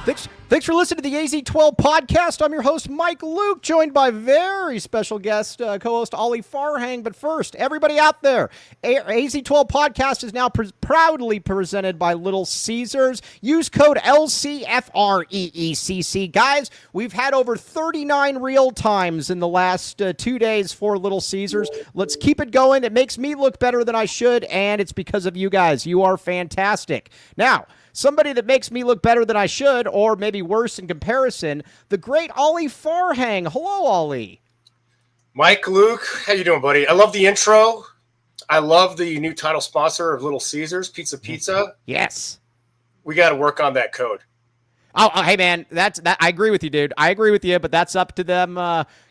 Thanks for listening to the AZ12 podcast. I'm your host, Mike Luke, joined by very special guest, co-host Ali Farhang. But first, everybody out there, AZ12 podcast is now proudly presented by Little Caesars. Use code LCFREECC. Guys, we've had over 39 real times in the last 2 days for Little Caesars. Let's keep it going. It makes me look better than I should, and it's because of you guys. You are fantastic. Now, somebody that makes me look better than I should, or maybe worse in comparison, the great Ali Farhang. Hello, Ali. Mike, Luke, how you doing, buddy? I love the intro. I love the new title sponsor of Little Caesars, Pizza. Yes. We got to work on that code. Oh, hey, man, that. I agree with you, dude. I agree with you, but that's up to them,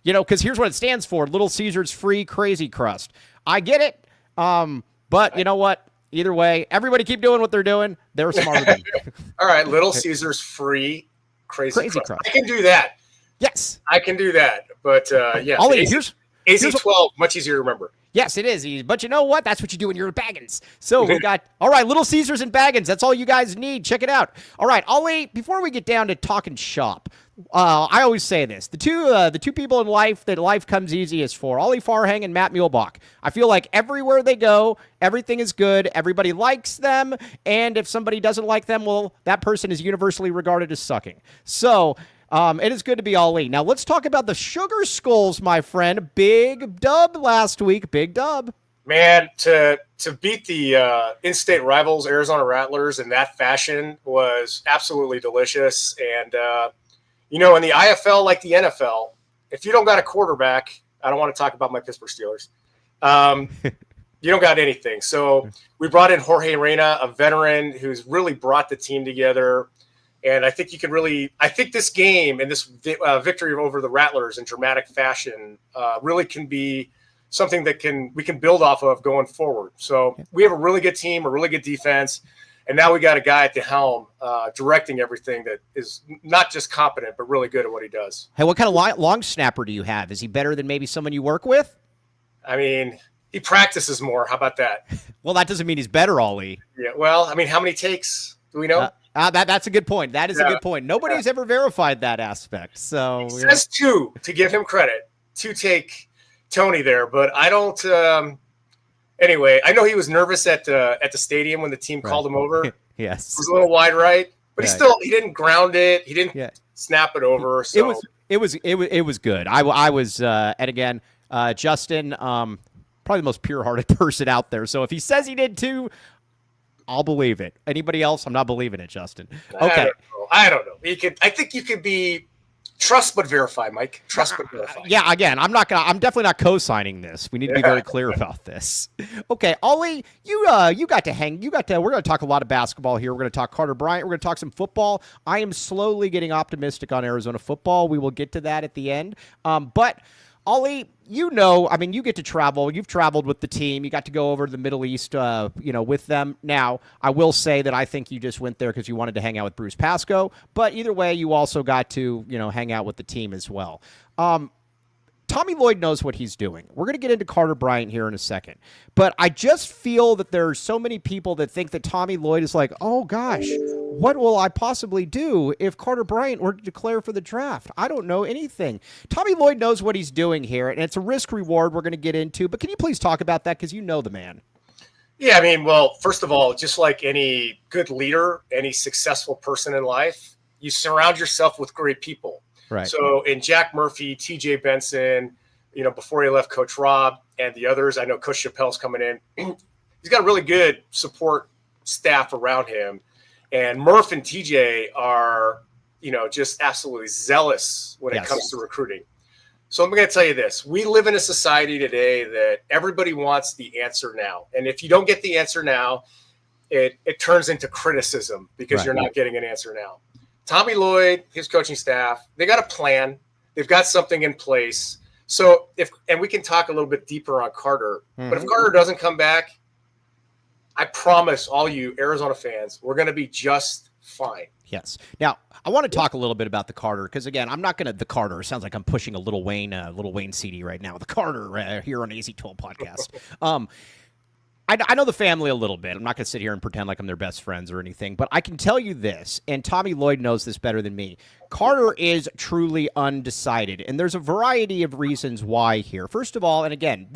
because here's what it stands for, Little Caesars Free Crazy Crust. I get it, but you know what? Either way, everybody keep doing what they're doing. They're smarter than you. All right, Little Caesars Free Crazy Crust. Crust. I can do that. Yes. I can do that. But, yeah. Ollie, here's AZ12, much easier to remember. Yes, it is. But you know what? That's what you do when you're at Baggins. So we got, all right, Little Caesars and Baggins. That's all you guys need. Check it out. All right, Ollie, before we get down to talking shop, I always say this. The two people in life that life comes easiest for, Ali Farhang and Matt Muehlbach. I feel like everywhere they go, everything is good. Everybody likes them. And if somebody doesn't like them, well, that person is universally regarded as sucking. So it is good to be Ali. Now, let's talk about the Sugar Skulls, my friend. Big dub last week. Big dub. Man, to beat the in-state rivals, Arizona Rattlers, in that fashion was absolutely delicious. And, in the IFL, like the NFL, if you don't got a quarterback, I don't want to talk about my Pittsburgh Steelers, you don't got anything. So we brought in Jorge Reyna, a veteran who's really brought the team together. And I think I think this game and this victory over the Rattlers in dramatic fashion really can be something that we can build off of going forward. So we have a really good team, a really good defense. And now we got a guy at the helm directing everything that is not just competent, but really good at what he does. Hey, what kind of long snapper do you have? Is he better than maybe someone you work with? I mean, he practices more. How about that? Well, that doesn't mean he's better, Ollie. Yeah. Well, I mean, how many takes do we know? That's a good point. That is a good point. Nobody's ever verified that aspect. So he says two, to give him credit, to take Tony there, but I don't. Anyway, I know he was nervous at the stadium when the team called him over. Yes, it was a little wide right, but he didn't ground it. He didn't snap it over. So it was good. I was and again, Justin, probably the most pure-hearted person out there. So if he says he did too, I'll believe it. Anybody else? I'm not believing it, Justin. Okay, I don't know. I think you could be. Trust but verify, Mike. Trust but verify. Yeah, again, I'm definitely not co-signing this. We need to be very clear about this. Okay, Ollie, you got to hang. We're going to talk a lot of basketball here. We're going to talk Carter Bryant. We're going to talk some football. I am slowly getting optimistic on Arizona football. We will get to that at the end. But Ollie, you get to travel. You've traveled with the team. You got to go over to the Middle East, with them. Now, I will say that I think you just went there because you wanted to hang out with Bruce Pascoe. But either way, you also got to, hang out with the team as well. Tommy Lloyd knows what he's doing. We're going to get into Carter Bryant here in a second. But I just feel that there are so many people that think that Tommy Lloyd is like, oh, gosh, what will I possibly do if Carter Bryant were to declare for the draft? I don't know anything. Tommy Lloyd knows what he's doing here, and it's a risk-reward we're going to get into. But can you please talk about that because you know the man? Yeah, I mean, well, first of all, just like any good leader, any successful person in life, you surround yourself with great people. Right. So in Jack Murphy, TJ Benson, before he left Coach Rob and the others, I know Coach Chappelle's coming in. He's got a really good support staff around him. And Murph and TJ are, just absolutely zealous when it comes to recruiting. So I'm going to tell you this. We live in a society today that everybody wants the answer now. And if you don't get the answer now, it turns into criticism because you're not getting an answer now. Tommy Lloyd, his coaching staff, they got a plan. They've got something in place. So and we can talk a little bit deeper on Carter, but if Carter doesn't come back, I promise all you Arizona fans, we're going to be just fine. Yes. Now, I want to talk a little bit about the Carter because, again, I'm not going to – the Carter. It sounds like I'm pushing a Lil Wayne CD right now. The Carter here on AZ12 podcast. I know the family a little bit. I'm not going to sit here and pretend like I'm their best friends or anything, but I can tell you this, and Tommy Lloyd knows this better than me. Carter is truly undecided, and there's a variety of reasons why here. First of all, and again,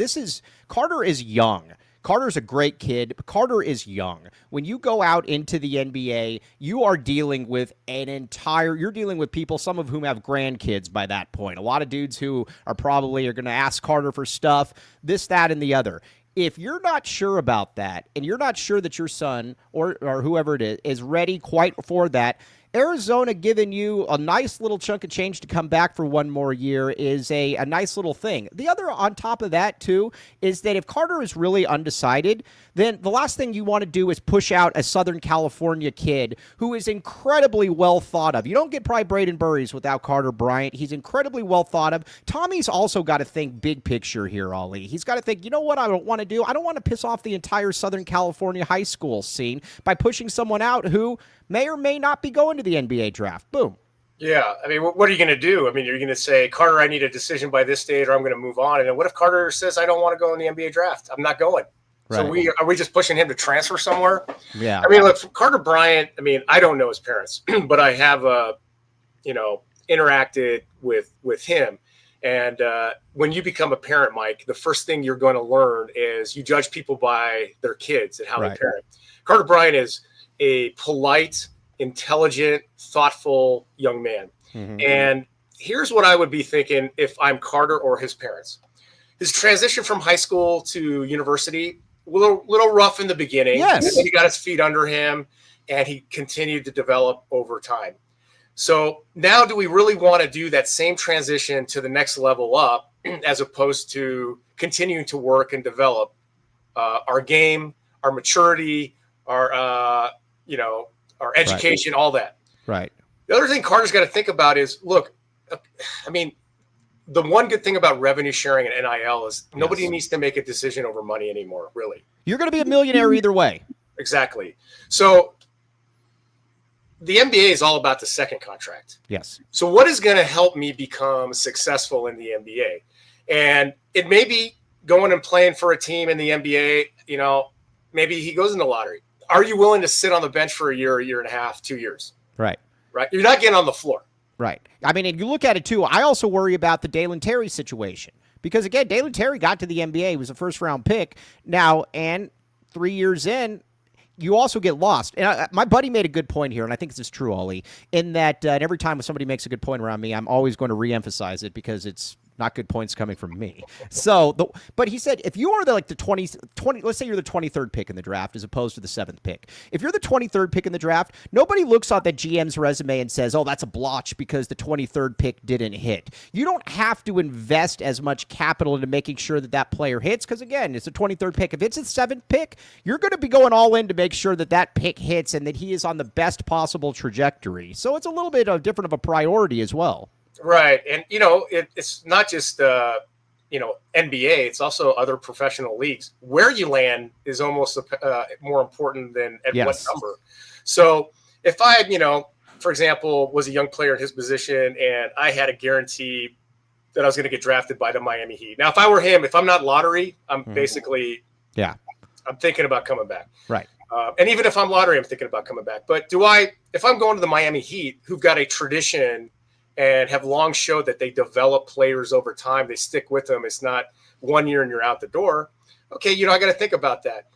Carter is young. Carter's a great kid, but Carter is young. When you go out into the NBA, you are dealing with you're dealing with people, some of whom have grandkids by that point. A lot of dudes who are going to ask Carter for stuff, this, that, and the other. If you're not sure about that, and you're not sure that your son or whoever it is ready quite for that, Arizona giving you a nice little chunk of change to come back for one more year is a nice little thing. The other on top of that, too, is that if Carter is really undecided, then the last thing you want to do is push out a Southern California kid who is incredibly well thought of. You don't get probably Braden Burries without Carter Bryant. He's incredibly well thought of. Tommy's also got to think big picture here, Ali. He's got to think, you know what I don't want to do? I don't want to piss off the entire Southern California high school scene by pushing someone out who may or may not be going to the NBA draft. Boom. Yeah. I mean, what are you going to do? I mean, you're going to say, Carter, I need a decision by this date or I'm going to move on. And then what if Carter says, I don't want to go in the NBA draft? I'm not going. Right. So are we just pushing him to transfer somewhere? Yeah. I mean, look, Carter Bryant, I mean, I don't know his parents, but I have, interacted with him. And when you become a parent, Mike, the first thing you're going to learn is you judge people by their kids and how they parent. Carter Bryant is a polite, intelligent, thoughtful young man. Mm-hmm. And here's what I would be thinking if I'm Carter or his parents. His transition from high school to university, a little rough in the beginning. Yes. And then he got his feet under him, and he continued to develop over time. So now do we really want to do that same transition to the next level up as opposed to continuing to work and develop our game, our maturity, our education, all that. Right. The other thing Carter's got to think about is, look, I mean, the one good thing about revenue sharing and NIL is nobody needs to make a decision over money anymore, really. You're going to be a millionaire either way. Exactly. So the NBA is all about the second contract. Yes. So what is going to help me become successful in the NBA? And it may be going and playing for a team in the NBA, maybe he goes in the lottery. Are you willing to sit on the bench for a year and a half, 2 years? Right. You're not getting on the floor. Right. I mean, and you look at it, too. I also worry about the Dalen Terry situation. Because, again, Dalen Terry got to the NBA. He was a first-round pick. Now, and 3 years in, you also get lost. And my buddy made a good point here, and I think this is true, Ollie, in that every time somebody makes a good point around me, I'm always going to reemphasize it because it's not good points coming from me. So, but he said, if you are the 20, let's say you're the 23rd pick in the draft as opposed to the 7th pick. If you're the 23rd pick in the draft, nobody looks at that GM's resume and says, oh, that's a blotch because the 23rd pick didn't hit. You don't have to invest as much capital into making sure that player hits because, again, it's a 23rd pick. If it's a 7th pick, you're going to be going all in to make sure that pick hits and that he is on the best possible trajectory. So it's a little bit different of a priority as well. Right. And, it's not just, NBA, it's also other professional leagues. Where you land is almost more important than at what number. So if I, for example, was a young player in his position and I had a guarantee that I was going to get drafted by the Miami Heat. Now, if I were him, if I'm not lottery, I'm basically, I'm thinking about coming back. Right. And even if I'm lottery, I'm thinking about coming back. But if I'm going to the Miami Heat, who've got a tradition and have long showed that they develop players over time. They stick with them. It's not 1 year and you're out the door. Okay, I got to think about that.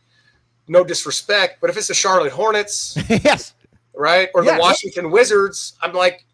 No disrespect, but if it's the Charlotte Hornets, yes, right, or the Washington Wizards, I'm like,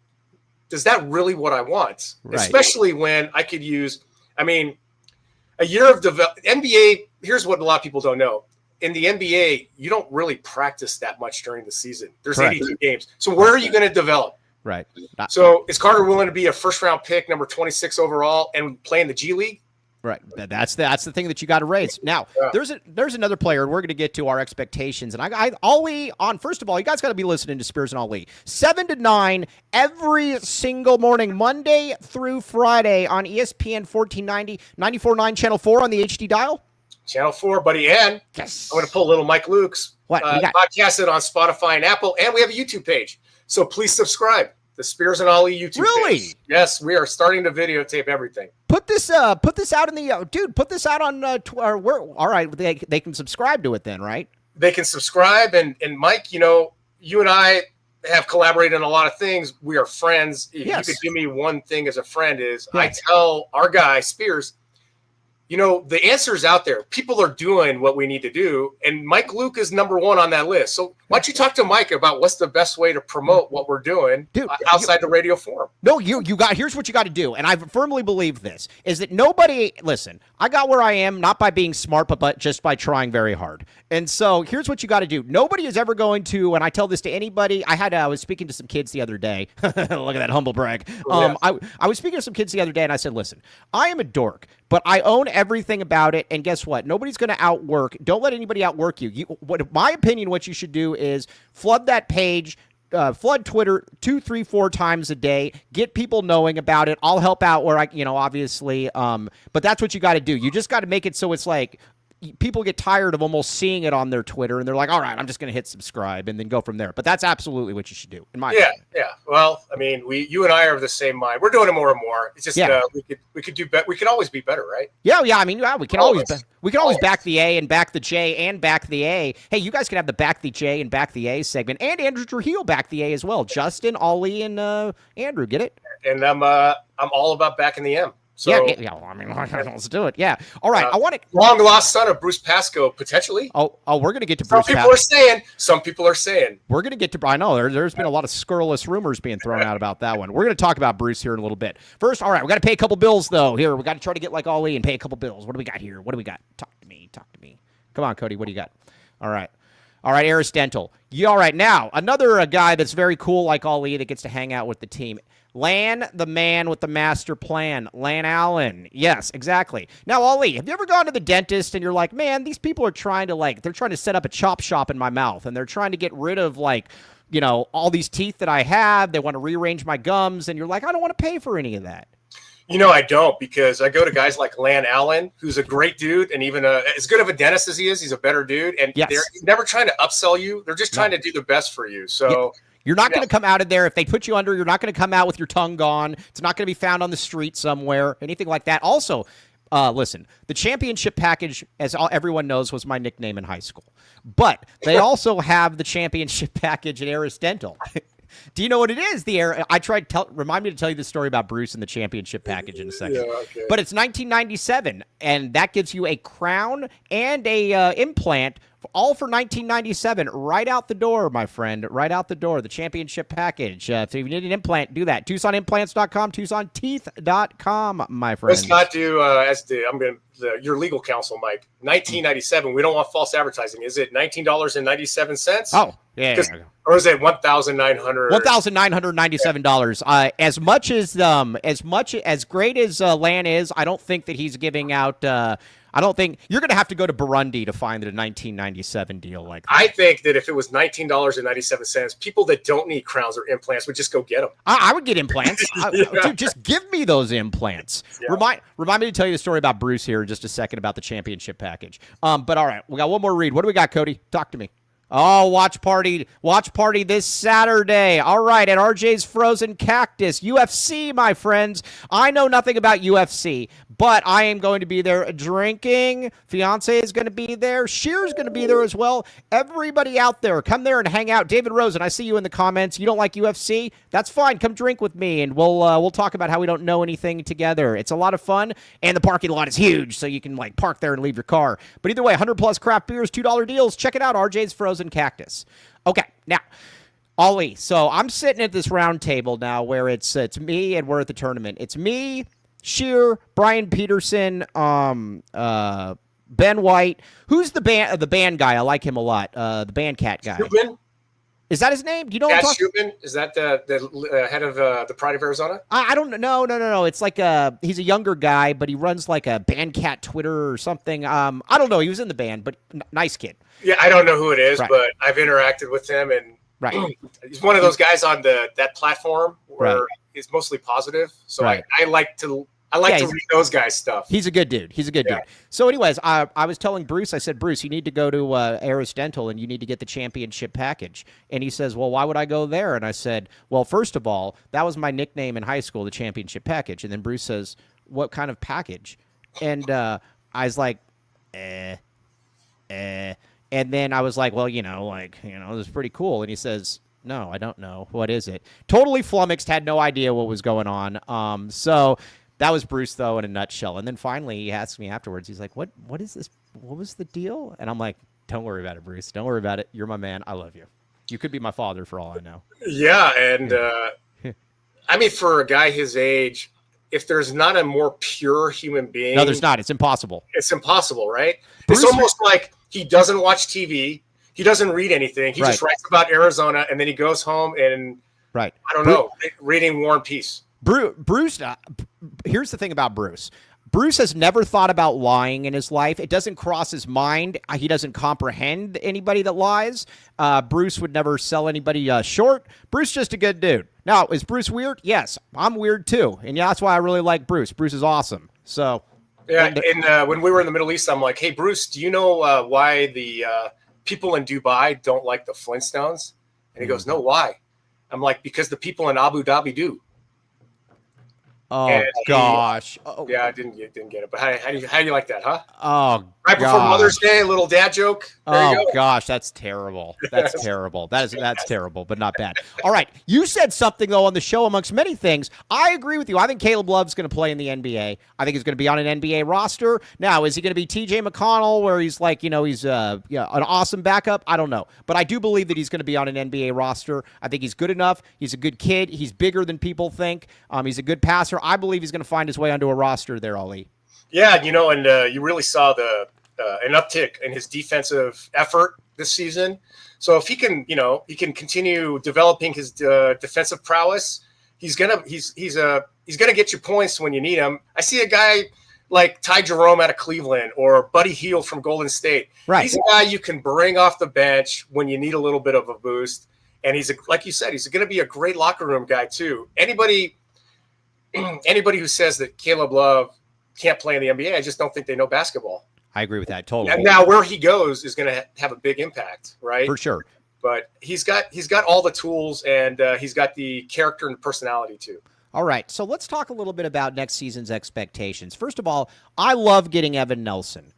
does that really what I want? Right. Especially when I could use, a year of NBA. Here's what a lot of people don't know. In the NBA, you don't really practice that much during the season. There's 82 games. So where are you going to develop? Right. So is Carter willing to be a first-round pick, number 26 overall, and play in the G League? Right. That's the thing that you got to raise. Now, there's another player, and we're going to get to our expectations. And first of all, you guys got to be listening to Spears and Ali. 7 to 9 every single morning, Monday through Friday on ESPN 1490, 94.9 Channel 4 on the HD dial. Channel 4, buddy. And yes. I'm going to pull a little Mike Luke's podcast it on Spotify and Apple, and we have a YouTube page. So please subscribe. The Spears and Ali YouTube page. Really? Yes, we are starting to videotape everything. put this out in the dude. Put this out on all right. They can subscribe to it then, right? They can subscribe, and Mike, you and I have collaborated on a lot of things. We are friends. If you could give me one thing as a friend is I tell our guy Spears, the answer is out there. People are doing what we need to do. And Mike Luke is number one on that list. So why don't you talk to Mike about what's the best way to promote what we're doing outside the radio forum? No, here's what you got to do. And I firmly believe this is that listen, I got where I am, not by being smart, but just by trying very hard. And so here's what you got to do. Nobody is ever going to, and I tell this to anybody, I was speaking to some kids the other day. Look at that humble brag. I was speaking to some kids the other day and I said, listen, I am a dork, but I own everything about it. And guess what? Nobody's going to outwork. Don't let anybody outwork you. My opinion, what you should do is flood that page, flood Twitter 2, 3, 4 times a day. Get people knowing about it. I'll help out where obviously. But that's what you got to do. You just got to make it so it's like people get tired of almost seeing it on their Twitter, and they're like, all right, I'm just going to hit subscribe and then go from there. But that's absolutely what you should do, in my opinion. Yeah. Well, I mean, you and I are of the same mind. We're doing it more and more. It's just we could do better. We could always be better, right? Yeah. I mean, we can always back the A and back the J and back the A. Hey, you guys can have the back the J and back the A segment, and Andrew Trujillo back the A as well. Justin, Ollie, and Andrew, get it? And I'm all about backing the M. So, I mean, let's do it. Yeah. All right. I want to long lost son of Bruce Pascoe, potentially. Oh, we're gonna get to Bruce. Some people are saying we're gonna get to. I know there's been a lot of scurrilous rumors being thrown out about that one. We're gonna talk about Bruce here in a little bit. First, all right, we got to pay a couple bills though. Here, we got to try to get like Ali and pay a couple bills. What do we got here? What do we got? Talk to me. Come on, Cody. What do you got? All right, Aris Dental. All right, now another guy that's very cool like Ali that gets to hang out with the team. Lan, the man with the master plan. Lan Allen. Yes, exactly. Now, Ali, have you ever gone to the dentist and you're like, man, these people are trying to set up a chop shop in my mouth, and they're trying to get rid of all these teeth that I have. They want to rearrange my gums, and you're like, I don't want to pay for any of that. I don't, because I go to guys like Lan Allen, who's a great dude, and even as good of a dentist as he is, he's a better dude. And they're never trying to upsell you. They're just trying to do the best for you. So you're not going to come out of there. If they put you under, you're not going to come out with your tongue gone. It's not going to be found on the street somewhere, anything like that. Also, listen, the championship package, as everyone knows, was my nickname in high school. But they also have the championship package at Aris Dental. Do you know what it is? Remind me to tell you the story about Bruce and the championship package in a second. Yeah, okay. But it's 1997, and that gives you a crown and a implant, all for $19.97, right out the door, my friend, right out the door. The championship package. So if you need an implant, do that. TucsonImplants.com, TucsonTeeth.com, my friend. Let's not do your legal counsel, Mike. $19.97. We don't want false advertising. Is it $19.97? Oh, yeah. Or is it $1,900? $1,997. As great as Lan is, I don't think that he's giving out. I don't think you're going to have to go to Burundi to find a 1997 deal like that. I think that if it was $19.97, people that don't need crowns or implants would just go get them. I would get implants. Dude, just give me those implants. Yeah. Remind me to tell you the story about Bruce here in just a second about the championship package. But all right, we got one more read. What do we got, Cody? Talk to me. Oh, watch party this Saturday. All right, at RJ's Frozen Cactus. UFC, my friends. I know nothing about UFC, but I am going to be there drinking. Fiance is going to be there. Shear's going to be there as well. Everybody out there, come there and hang out. David Rosen, I see you in the comments. You don't like UFC? That's fine. Come drink with me, and we'll talk about how we don't know anything together. It's a lot of fun, and the parking lot is huge, so you can park there and leave your car. But either way, 100+ craft beers, $2 deals. Check it out, RJ's Frozen Cactus. Okay, now, Ollie, so I'm sitting at this round table now where it's me and we're at the tournament. It's me, Shear, Brian Peterson, Ben White. Who's the band guy? I like him a lot. The band cat guy. Shubin? Is that his name? Do you know what I'm talking about? Is that the head of the Pride of Arizona? I don't know. No. It's like he's a younger guy, but he runs like a band cat Twitter or something. I don't know. He was in the band, but nice kid. Yeah, I don't know who it is, but I've interacted with him, and he's one of those guys on that platform where it's mostly positive. So I like to read those guys' stuff. He's a good dude. Dude. So anyways, I was telling Bruce, I said, Bruce, you need to go to Aris Dental and you need to get the championship package. And he says, well, why would I go there? And I said, well, first of all, that was my nickname in high school, the championship package. And then Bruce says, what kind of package? And I was like, and then I was like, well, this is pretty cool. And he says, no, I don't know. What is it? Totally flummoxed, had no idea what was going on. So that was Bruce, though, in a nutshell. And then finally he asked me afterwards, he's like, what is this? What was the deal? And I'm like, don't worry about it, Bruce. Don't worry about it. You're my man. I love you. You could be my father for all I know. Yeah, and I mean, for a guy his age, if there's not a more pure human being. No, there's not. It's impossible. It's impossible, right? Bruce, it's almost like he doesn't watch TV. He doesn't read anything. He just writes about Arizona, and then he goes home and, I don't know, reading War and Peace. Bruce, here's the thing about Bruce. Bruce has never thought about lying in his life. It doesn't cross his mind. He doesn't comprehend anybody that lies. Bruce would never sell anybody short. Bruce just a good dude. Now, is Bruce weird? Yes, I'm weird too, and that's why I really like Bruce. Bruce is awesome. So, yeah. And when we were in the Middle East, I'm like, hey, Bruce, do you know why the people in Dubai don't like the Flintstones? And he goes, no, why? I'm like, because the people in Abu Dhabi do. Oh, gosh. Yeah, I didn't get it. But how do you like that, huh? Oh, right before Mother's Day, a little dad joke. There you go. Gosh, that's terrible. That's terrible. That's terrible, but not bad. All right. You said something, though, on the show amongst many things. I agree with you. I think Caleb Love's going to play in the NBA. I think he's going to be on an NBA roster. Now, is he going to be TJ McConnell where he's like, he's an awesome backup? I don't know. But I do believe that he's going to be on an NBA roster. I think he's good enough. He's a good kid. He's bigger than people think. He's a good passer. I believe he's going to find his way onto a roster there, Ali. Yeah, and you really saw an uptick in his defensive effort this season. So if he can, he can continue developing his defensive prowess, he's gonna get you points when you need him. I see a guy like Ty Jerome out of Cleveland or Buddy Hield from Golden State. Right. He's a guy you can bring off the bench when you need a little bit of a boost. And like you said, he's going to be a great locker room guy too. Anybody who says that Caleb Love can't play in the NBA, I just don't think they know basketball. I agree with that totally. And now where he goes is going to have a big impact, right? For sure. But he's got all the tools, and he's got the character and personality too. All right, so let's talk a little bit about next season's expectations. First of all, I love getting Evan Nelson.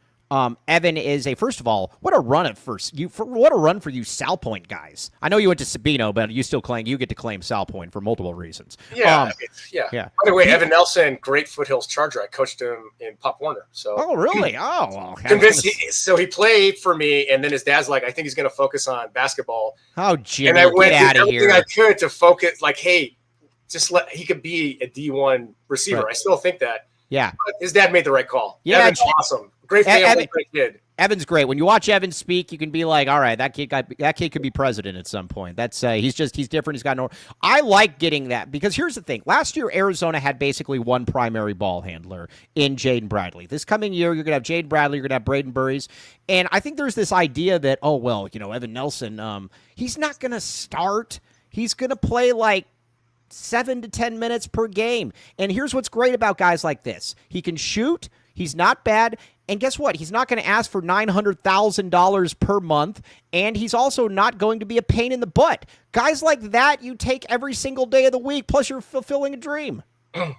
Evan is first of all, what a run for you Sal Point guys. I know you went to Sabino, but you get to claim Sal Point for multiple reasons. Yeah. By the way, Evan Nelson, great Foothills Charger. I coached him in Pop Warner. So. Oh, really? Oh, well. So he played for me, and then his dad's like, I think he's going to focus on basketball. Oh, Jimmy, and I went get out of here. Everything I could to focus, like, hey, he could be a D1 receiver. Right. I still think that. Yeah. But his dad made the right call. Yeah, Evan's awesome. Great family, great kid. Evan's great. When you watch Evan speak, you can be like, all right, that kid could be president at some point. That's he's different. He's got no. I like getting that because here's the thing. Last year, Arizona had basically one primary ball handler in Jaden Bradley. This coming year, you're going to have Jaden Bradley. You're going to have Braden Burries. And I think there's this idea that, Evan Nelson, he's not going to start. He's going to play like 7 to 10 minutes per game. And here's what's great about guys like this. He can shoot. He's not bad. And guess what? He's not going to ask for $900,000 per month. And he's also not going to be a pain in the butt. Guys like that, you take every single day of the week. Plus, you're fulfilling a dream.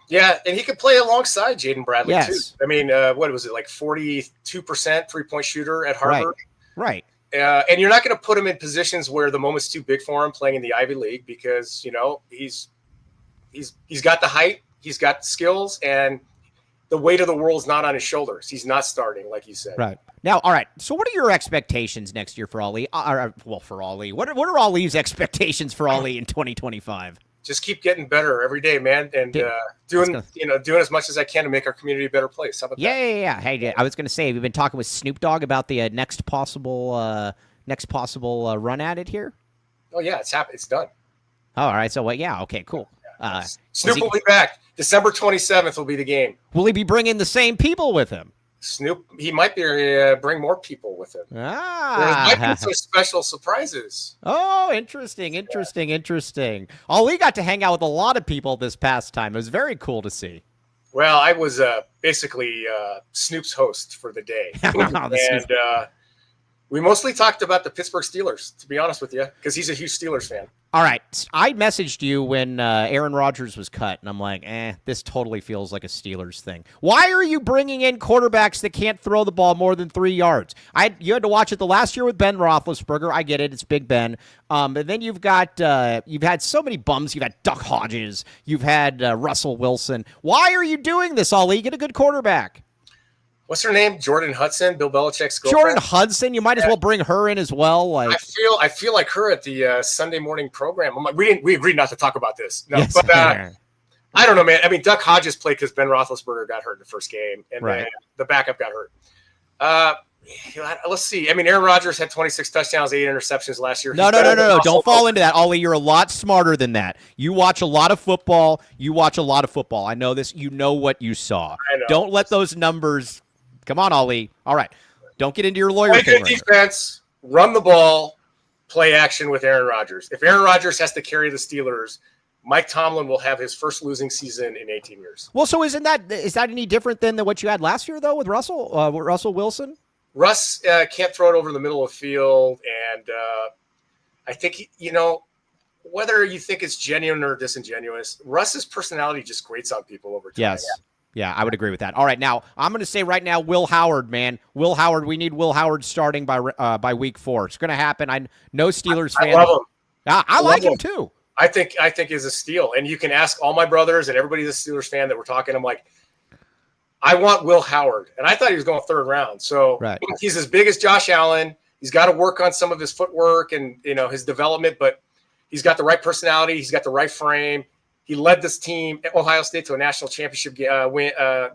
Yeah, and he could play alongside Jaden Bradley, too. I mean, what was it, like 42% three-point shooter at Harvard? Right. And you're not going to put him in positions where the moment's too big for him playing in the Ivy League because, he's got the height, he's got the skills, and the weight of the world's not on his shoulders. He's not starting, like you said. Right. Now, all right, so what are your expectations next year for Ali? For Ali. What are Ali's expectations for Ali in 2025? Just keep getting better every day, man, and doing as much as I can to make our community a better place. How about that? Yeah. Hey, I was going to say, have you been talking with Snoop Dogg about the next possible run at it here? Oh, yeah, it's happened. It's done. Oh, all right, so okay, cool. Snoop will be back. December 27th will be the game. Will he be bringing the same people with him? Snoop, he might be bring more people with him. There might be some special surprises. Oh, interesting. Ali got to hang out with a lot of people this past time. It was very cool to see. Well, I was basically Snoop's host for the day. We mostly talked about the Pittsburgh Steelers, to be honest with you, because he's a huge Steelers fan. All right. I messaged you when Aaron Rodgers was cut, and I'm like, this totally feels like a Steelers thing. Why are you bringing in quarterbacks that can't throw the ball more than 3 yards? You had to watch it the last year with Ben Roethlisberger. I get it. It's Big Ben. And then you've had so many bums. You've had Duck Hodges. You've had Russell Wilson. Why are you doing this, Ali? Get a good quarterback. What's her name? Jordan Hudson, Bill Belichick's girlfriend. Jordan Hudson. You might as well bring her in as well. Like I feel like her at the Sunday morning program. I'm like, we agreed not to talk about this. No, yes, but I don't know, man. I mean, Duck Hodges played because Ben Roethlisberger got hurt in the first game, and then the backup got hurt. Let's see. I mean, Aaron Rodgers had 26 touchdowns, 8 interceptions last year. No. Don't fall into that, Ollie. You're a lot smarter than that. You watch a lot of football. I know this. You know what you saw. I know. Don't let those numbers. Come on, Ollie. All right. Don't get into your lawyer play thing. Good defense, run the ball, play action with Aaron Rodgers. If Aaron Rodgers has to carry the Steelers, Mike Tomlin will have his first losing season in 18 years. Well, so is that any different than what you had last year, though, with Russell Wilson? Russ can't throw it over the middle of the field, and I think, whether you think it's genuine or disingenuous, Russ's personality just grates on people over time. Yes. Yeah, I would agree with that. All right, now, I'm going to say right now, Will Howard, man. Will Howard, we need Will Howard starting by week 4. It's going to happen. I know Steelers fans. I love him. I like him, too. I think he's a steal. And you can ask all my brothers and everybody that's a Steelers fan that we're talking. I'm like, I want Will Howard. And I thought he was going 3rd round. So he's as big as Josh Allen. He's got to work on some of his footwork and, his development, but he's got the right personality. He's got the right frame. He led this team at Ohio State to a national championship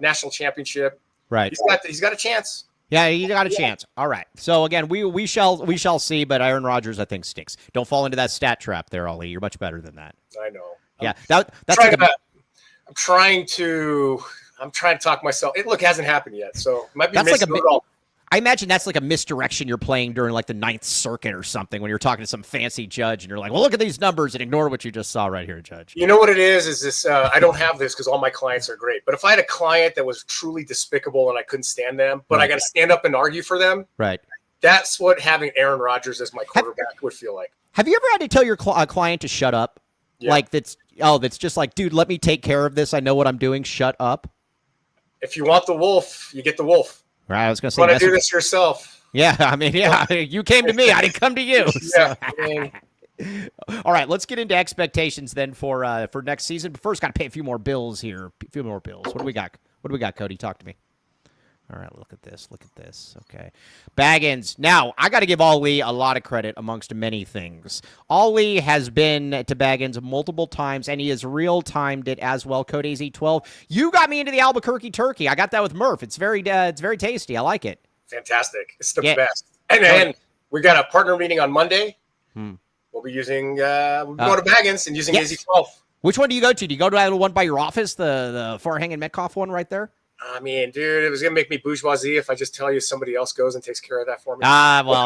national championship. Right. He's got a chance. Yeah, he got a chance. All right. So again, we shall see. But Aaron Rodgers, I think, stinks. Don't fall into that stat trap there, Ollie. You're much better than that. I know. Yeah, I'm trying to talk myself. It hasn't happened yet, so it might be I imagine that's like a misdirection you're playing during like the 9th Circuit or something when you're talking to some fancy judge and you're like, well, look at these numbers and ignore what you just saw right here, Judge. You know what it is this, I don't have this because all my clients are great. But if I had a client that was truly despicable and I couldn't stand them, but I got to stand up and argue for them, right? That's what having Aaron Rodgers as my quarterback would feel like. Have you ever had to tell your client to shut up? Yeah. Like that's just like, dude, let me take care of this. I know what I'm doing. Shut up. If you want the wolf, you get the wolf. Right, I was going to say. You want to do this yourself. Yeah, I mean, you came to me. I didn't come to you. Yeah. All right, let's get into expectations then for next season. But first, got to pay a few more bills here. A few more bills. What do we got, Cody? Talk to me. All right, look at this. Okay. Baggins. Now, I got to give Ali a lot of credit amongst many things. Ali has been to Baggins multiple times, and he has real-timed it as well. Code AZ12. You got me into the Albuquerque turkey. I got that with Murph. It's very tasty. I like it. Fantastic. It's the best. And we got a partner meeting on Monday. We'll be using we'll go to Baggins and using AZ12. Which one do you go to? Do you go to the one by your office, the Farhang and Metcalf one right there? I mean, dude, it was going to make me bourgeoisie if I just tell you somebody else goes and takes care of that for me. Well,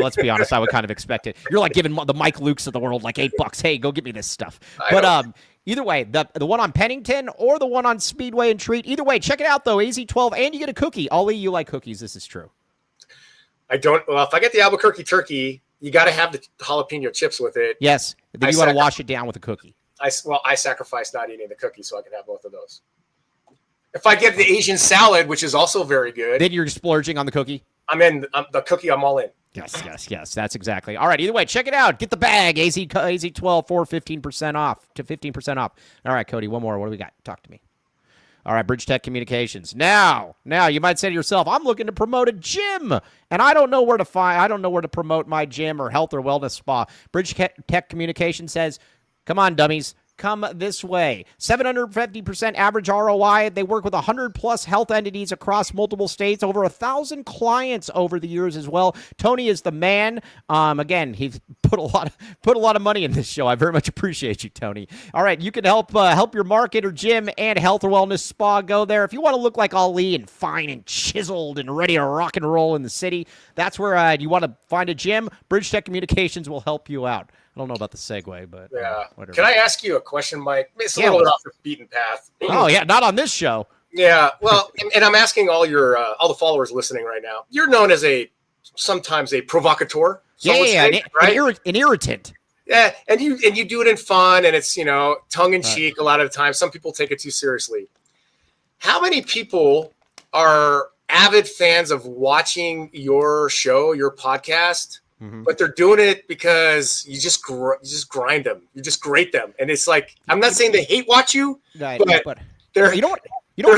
let's be honest. I would kind of expect it. You're like giving the Mike Lukes of the world like $8. Hey, go get me this stuff. But either way, the one on Pennington or the one on Speedway and Treat, either way, check it out, though, AZ12, and you get a cookie. Ollie, you like cookies. This is true. I don't. Well, if I get the Albuquerque turkey, you got to have the jalapeno chips with it. Yes. Then you want to wash it down with a cookie. I sacrifice not eating the cookie so I can have both of those. If I get the Asian salad, which is also very good. Then you're splurging on the cookie? The cookie, I'm all in. Yes. That's exactly. All right, either way, check it out. Get the bag, AZ12 for 15% off to 15% off. All right, Cody, one more. What do we got? Talk to me. All right, Bridge Tech Communications. Now, you might say to yourself, I'm looking to promote a gym, and I don't know where to promote my gym or health or wellness spa. Bridge Tech Communications says, come on, dummies. Come this way. 750% average ROI. They work with 100-plus health entities across multiple states. Over 1,000 clients over the years as well. Tony is the man. Again, he's put a lot of money in this show. I very much appreciate you, Tony. All right, you can help your market or gym and health or wellness spa. Go there. If you want to look like Ali and fine and chiseled and ready to rock and roll in the city, that's where you want to find a gym. Bridge Tech Communications will help you out. I don't know about the segue, but whatever. Can I ask you a question, Mike? It's a little bit off the beaten path. Oh yeah, not on this show. Yeah, well, and I'm asking all the followers listening right now. You're known as sometimes a provocateur. Yeah, right? An irritant. Yeah, and you do it in fun, and it's tongue in cheek. A lot of the time, some people take it too seriously. How many people are avid fans of watching your show, your podcast, but they're doing it because you just grind them, you just grate them, and it's like, I'm not saying they hate watch you, but they're they're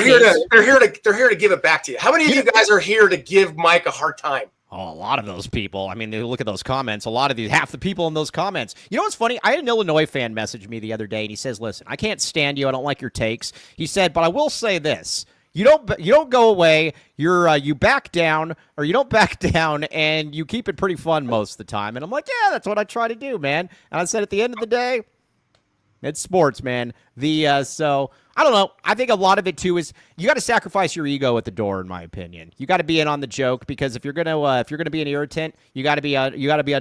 here to give it back to you. How many of you guys are here to give Mike a hard time? Oh, a lot of those people. I mean, they look at those comments. A lot of these, half the people in those comments. You know what's funny? I had an Illinois fan message me the other day, and he says, "Listen, I can't stand you. I don't like your takes." He said, "But I will say this: you don't go away. You back down, or you don't back down, and you keep it pretty fun most of the time." And I'm like, "Yeah, that's what I try to do, man." And I said, at the end of the day, it's sports, man. So I don't know. I think a lot of it too is you got to sacrifice your ego at the door, in my opinion. You got to be in on the joke, because if you're gonna be an irritant, you got to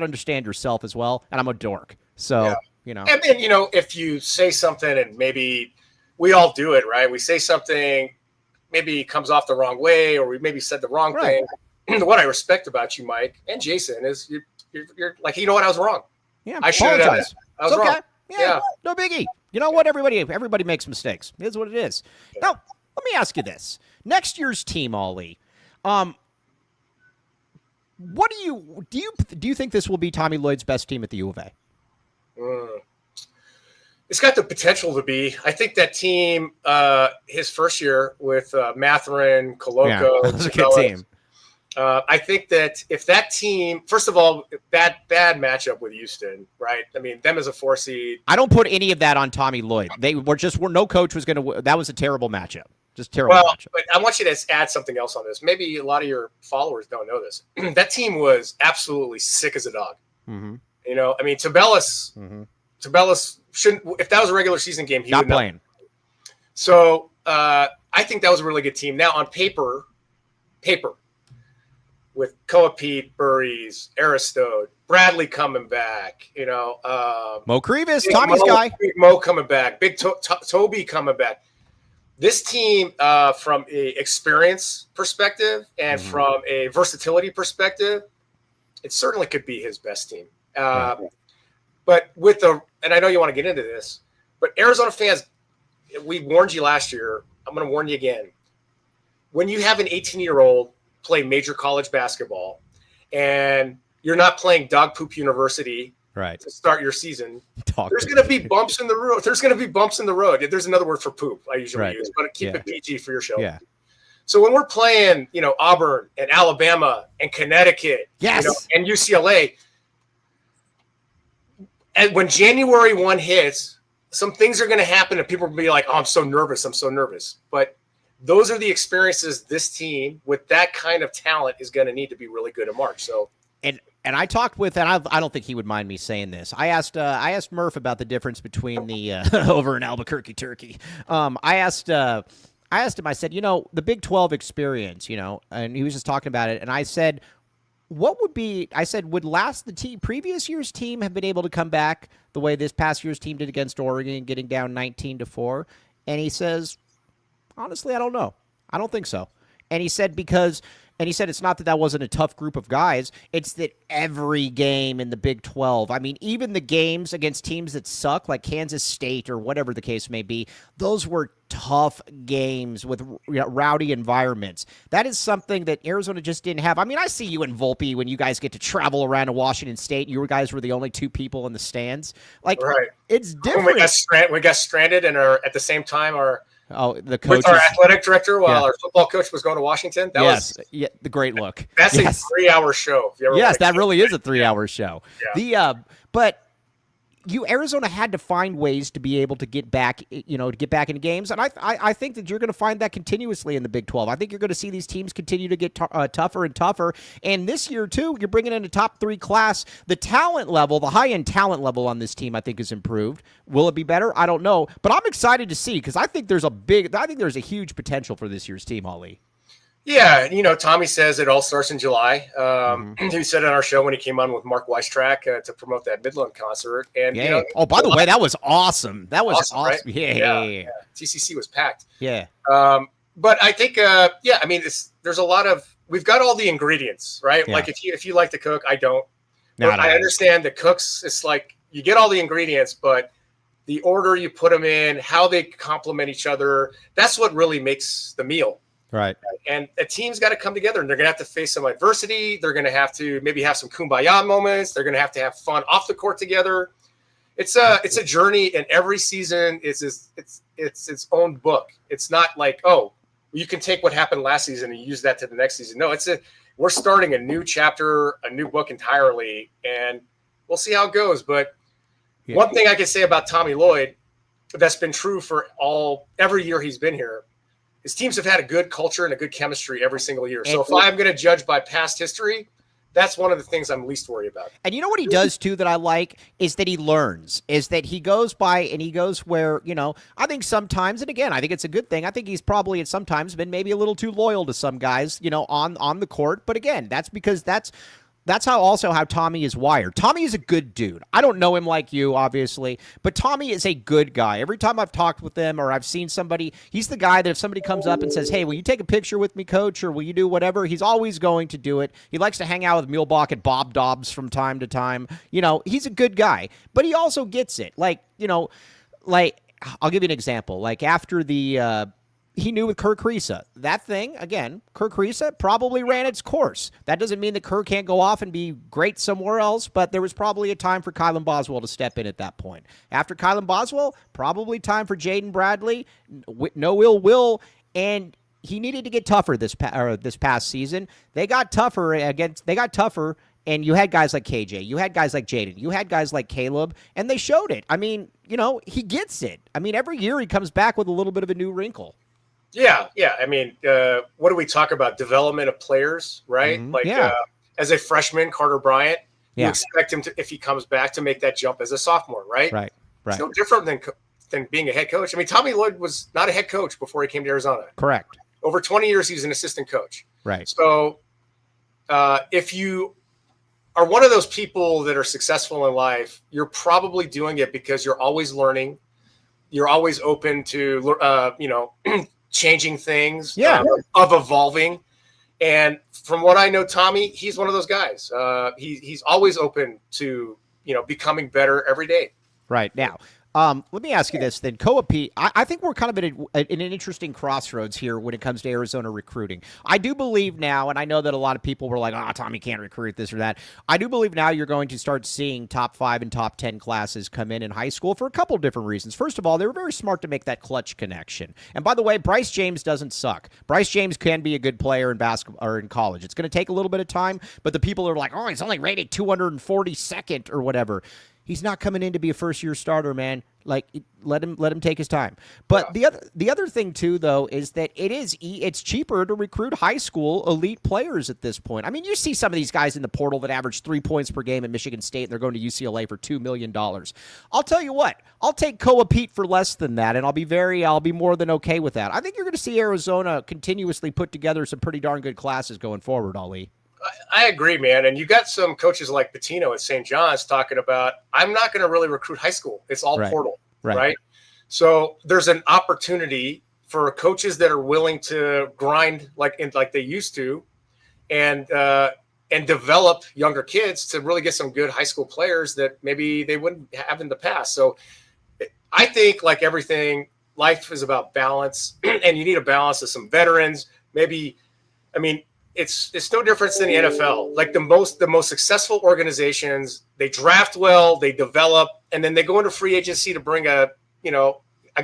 understand yourself as well. And I'm a dork, so And then if you say something, and maybe we all do it, right? We say something, maybe it comes off the wrong way, or we maybe said the wrong thing. What I respect about you, Mike and Jason, is you're like, you know what, I was wrong. Yeah, I should have done that. I was wrong. Yeah, no biggie. You know what? Everybody makes mistakes. It is what it is. Yeah. Now, let me ask you this: next year's team, Ollie. What do you think this will be Tommy Lloyd's best team at the U of A? It's got the potential to be. I think that team, his first year with Matherin, Coloco, that was a good team. I think that if that team, first of all, bad matchup with Houston, right? I mean, them as a 4 seed. I don't put any of that on Tommy Lloyd. No coach was going to. That was a terrible matchup. Just terrible matchup. But I want you to add something else on this. Maybe a lot of your followers don't know this. That team was absolutely sick as a dog. Mm-hmm. I mean, Tabellus shouldn't. If that was a regular season game, he would not playing. So I think that was a really good team. Now on paper. With Koa Pete, Burries, Aristode, Bradley coming back, Mo Crevis, Tommy's guy. Mo coming back, Big Toby coming back. This team, from a experience perspective and from a versatility perspective, it certainly could be his best team. But and I know you want to get into this, but Arizona fans, we warned you last year. I'm going to warn you again. When you have an 18-year-old play major college basketball, and you're not playing dog poop university to start your season, there's going to be bumps in the road. There's another word for poop I usually use, but keep it PG for your show. Yeah. So when we're playing, Auburn and Alabama and Connecticut, and UCLA, and when January 1 hits, some things are going to happen, and people will be like, "Oh, I'm so nervous." But those are the experiences this team with that kind of talent is going to need to be really good in March. So, and I talked with, and I don't think he would mind me saying this. I asked Murph about the difference between the over in Albuquerque, Turkey. I asked him. I said, the Big 12 experience, and he was just talking about it, and I said, would previous year's team have been able to come back the way this past year's team did against Oregon, getting down 19-4? And he says, honestly, I don't know. I don't think so. And he said it's not that wasn't a tough group of guys. It's that every game in the Big 12, I mean, even the games against teams that suck, like Kansas State or whatever the case may be, those were tough games with rowdy environments. That is something that Arizona just didn't have. I mean, I see you and Volpe when you guys get to travel around to Washington State. You guys were the only two people in the stands. Like, it's different. When we got stranded and are at the same time the coach with our athletic director while our football coach was going to Washington. That was the great look. That's a 3-hour show. That really is a 3-hour show. Yeah. But Arizona had to find ways to be able to get back, to get back into games, and I think that you're going to find that continuously in the Big 12. I think you're going to see these teams continue to get tougher and tougher, and this year too, you're bringing in a top 3 class. The talent level, the high end talent level on this team, I think is improved. Will it be better? I don't know, but I'm excited to see because I think there's a huge potential for this year's team, Ollie. Yeah, Tommy says it all starts in July. He said on our show when he came on with Mark Weistrack to promote that Midland concert. And by the way, that was awesome. That was awesome. Right? Yeah. TCC was packed. Yeah. But I think, I mean, there's a lot of, we've got all the ingredients, right? Yeah. Like if you like to cook, I don't. No, I understand the cooks. It's like you get all the ingredients, but the order you put them in, how they complement each other, that's what really makes the meal. Right. And a team's got to come together, and they're going to have to face some adversity. They're going to have to maybe have some kumbaya moments. They're going to have fun off the court together. It's a journey, and every season is its own book. It's not like, oh, you can take what happened last season and use that to the next season. No, we're starting a new chapter, a new book entirely, and we'll see how it goes. But one thing I can say about Tommy Lloyd that's been true for every year he's been here, his teams have had a good culture and a good chemistry every single year. So if I'm going to judge by past history, that's one of the things I'm least worried about. And you know what he does, too, that I like is that he learns, is that he goes by and he goes where, I think sometimes, and again, I think it's a good thing. I think he's probably at sometimes been maybe a little too loyal to some guys, on the court. But again, that's because that's how Tommy is wired. Tommy is a good dude. I don't know him like you, obviously, but Tommy is a good guy. Every time I've talked with him or I've seen somebody, he's the guy that if somebody comes up and says, hey, will you take a picture with me, coach, or will you do whatever, he's always going to do it. He likes to hang out with Muehlbach and Bob Dobbs from time to time. He's a good guy, but he also gets it. I'll give you an example. Like after he knew with Kirk Risa. That thing, again, Kirk Risa probably ran its course. That doesn't mean that Kirk can't go off and be great somewhere else, but there was probably a time for Kylan Boswell to step in at that point. After Kylan Boswell, probably time for Jaden Bradley. No ill will, and he needed to get tougher this past season. They got tougher, and you had guys like KJ. You had guys like Jaden. You had guys like Caleb, and they showed it. I mean, he gets it. I mean, every year he comes back with a little bit of a new wrinkle. Yeah. I mean, what do we talk about? Development of players, right? Mm-hmm. As a freshman, Carter Bryant, you expect him to, if he comes back, to make that jump as a sophomore, right? Right. It's no different than being a head coach. I mean, Tommy Lloyd was not a head coach before he came to Arizona. Correct. Over 20 years, he was an assistant coach. Right. So if you are one of those people that are successful in life, you're probably doing it because you're always learning. You're always open to, changing things, of evolving. And from what I know, Tommy, he's one of those guys. He's always open to, becoming better every day. Right. Now, let me ask you this then. Koa Pete, I think we're kind of in an interesting crossroads here when it comes to Arizona recruiting. I do believe now, and I know that a lot of people were like, Tommy can't recruit this or that. I do believe now you're going to start seeing top 5 and top 10 classes come in high school for a couple of different reasons. First of all, they were very smart to make that clutch connection. And by the way, Bryce James doesn't suck. Bryce James can be a good player in basketball or in college. It's going to take a little bit of time, but the people are like, he's only rated 242nd or whatever. He's not coming in to be a first-year starter, man. Like, let him take his time. But the other thing too, though, is that it's cheaper to recruit high school elite players at this point. I mean, you see some of these guys in the portal that average 3 points per game at Michigan State, and they're going to UCLA for $2 million. I'll tell you what, I'll take Koa Pete for less than that, and I'll be more than okay with that. I think you're going to see Arizona continuously put together some pretty darn good classes going forward, Ali. I agree, man. And you got some coaches like Patino at St. John's talking about, I'm not going to really recruit high school. It's all portal, right? So there's an opportunity for coaches that are willing to grind like they used to, and develop younger kids to really get some good high school players that maybe they wouldn't have in the past. So I think, like everything, life is about balance, and you need a balance of some veterans. It's no different than the NFL. Like the most successful organizations, they draft well, they develop, and then they go into free agency to bring a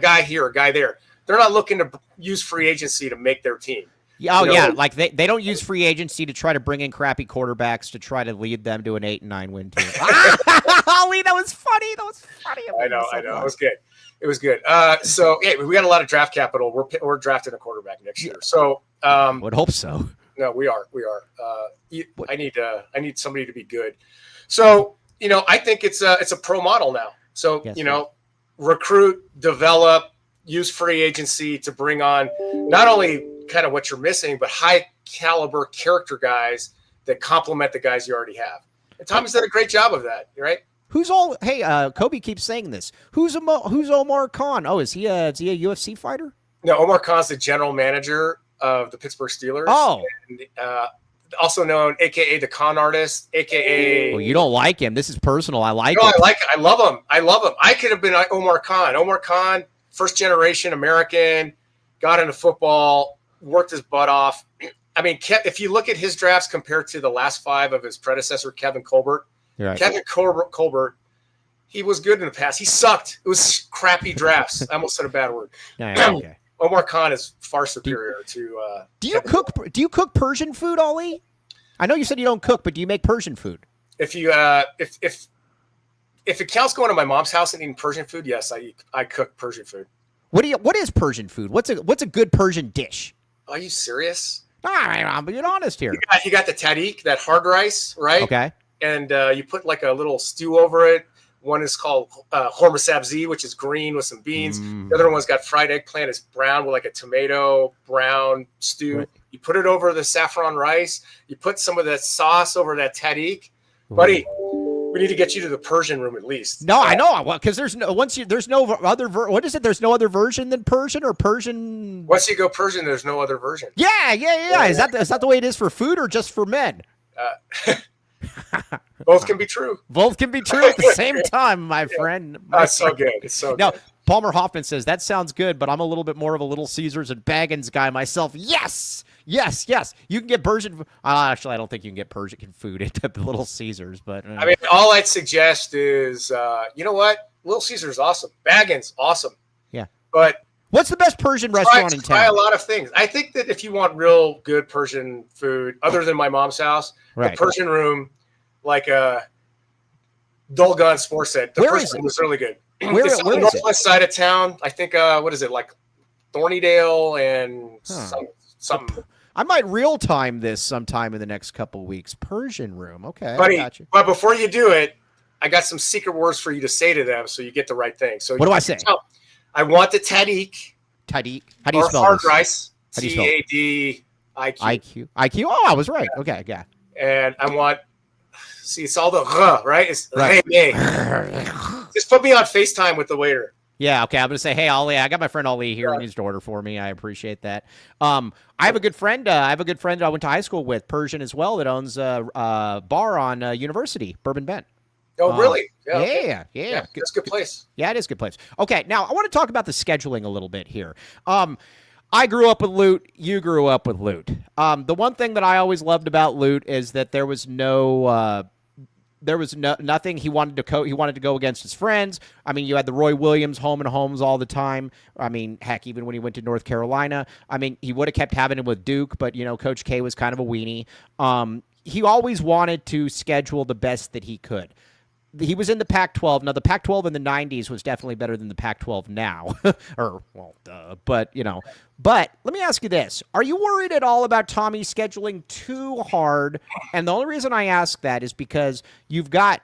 guy here, a guy there. They're not looking to use free agency to make their team. Like they don't use free agency to try to bring in crappy quarterbacks to try to lead them to an 8-9 win team. Ollie, that was funny. I know. It was good. It was good. We got a lot of draft capital. We're drafting a quarterback next year. So would hope so. No, we are. I need somebody to be good. So, I think it's a pro model now. So, recruit, develop, use free agency to bring on not only kind of what you're missing, but high caliber character guys that complement the guys you already have. And Tommy's done a great job of that, right? Kobe keeps saying this. Who's Omar Khan? Oh, is he a UFC fighter? No, Omar Khan's the general manager of the Pittsburgh Steelers. Oh, and, also known, AKA the con artist, AKA. Well, you don't like him. This is personal. I like No, it. I love him. I love him. I could have been Omar Khan. Omar Khan, first generation American, got into football, worked his butt off. I mean, if you look at his drafts compared to the last 5 of his predecessor, Kevin Colbert, Right. Kevin Colbert, he was good in the past. He sucked. It was crappy drafts. I almost said a bad word. Yeah, okay. Omar Khan is far superior to. Do you cook? Do you cook Persian food, Ollie? I know you said you don't cook, but do you make Persian food? If you if it counts going to my mom's house and eating Persian food, yes, I cook Persian food. What is Persian food? What's a good Persian dish? Are you serious? I'm being honest here. You got the tahdig, that hard rice, right? Okay. And you put like a little stew over it. One is called horma sabzi, which is green with some beans. The other one's got fried eggplant. It's brown with like a tomato brown stew. Right. You put it over the saffron rice. You put some of that sauce over that tahdig. Buddy, we need to get you to the Persian room at least. No, I know, because there's no other what is it? There's no other version than Persian or Persian. Once you go Persian, there's no other version. Yeah. Is that the way it is for food or just for men? Both can be true. Both can be true at the same time, my friend. It's so good. It's so now, good. Palmer Hoffman says, that sounds good, but I'm a little bit more of a Little Caesars and Baggins guy myself. Yes. You can get Persian. Actually, I don't think you can get Persian food at the Little Caesars. But I mean, all I'd suggest is, you know what? Little Caesars awesome. Baggins awesome. Yeah. But what's the best Persian restaurant in town? Try a lot of things. I think that if you want real good Persian food, other than my mom's house, right. The Persian room, like Dolgan Sports Set, the Persian room was really good. It's on the northwest side of town. I think, what is it, like Thornydale and something. I might real time this sometime in the next couple of weeks. Persian room. Okay. Buddy, I got you. But before you do it, I got some secret words for you to say to them so you get the right thing. So what do I say? I want the tahdig. Tahdig. How do you spell hard this? rice. TADIQ. IQ. IQ. Oh, I was right. Okay, yeah. And I want. See, it's all the right. It's right. Just put me on FaceTime with the waiter. Yeah, okay. I'm gonna say, hey, Ollie, I got my friend Ollie here. He needs to order for me. I appreciate that. I have a good friend. I went to high school with, Persian as well, that owns a bar on University, Bourbon Bend. Oh, really? Yeah. That's a good place. Yeah, it is a good place. Okay, now I want to talk about the scheduling a little bit here. I grew up with Loot. You grew up with Loot. The one thing that I always loved about Loot is that there was nothing. He wanted to go against his friends. I mean, you had the Roy Williams home and homes all the time. I mean, heck, even when he went to North Carolina, I mean, he would have kept having it with Duke, but Coach K was kind of a weenie. He always wanted to schedule the best that he could. He was in the Pac-12. Now, the Pac-12 in the 90s was definitely better than the Pac-12 now. But let me ask you this. Are you worried at all about Tommy scheduling too hard? And the only reason I ask that is because you've got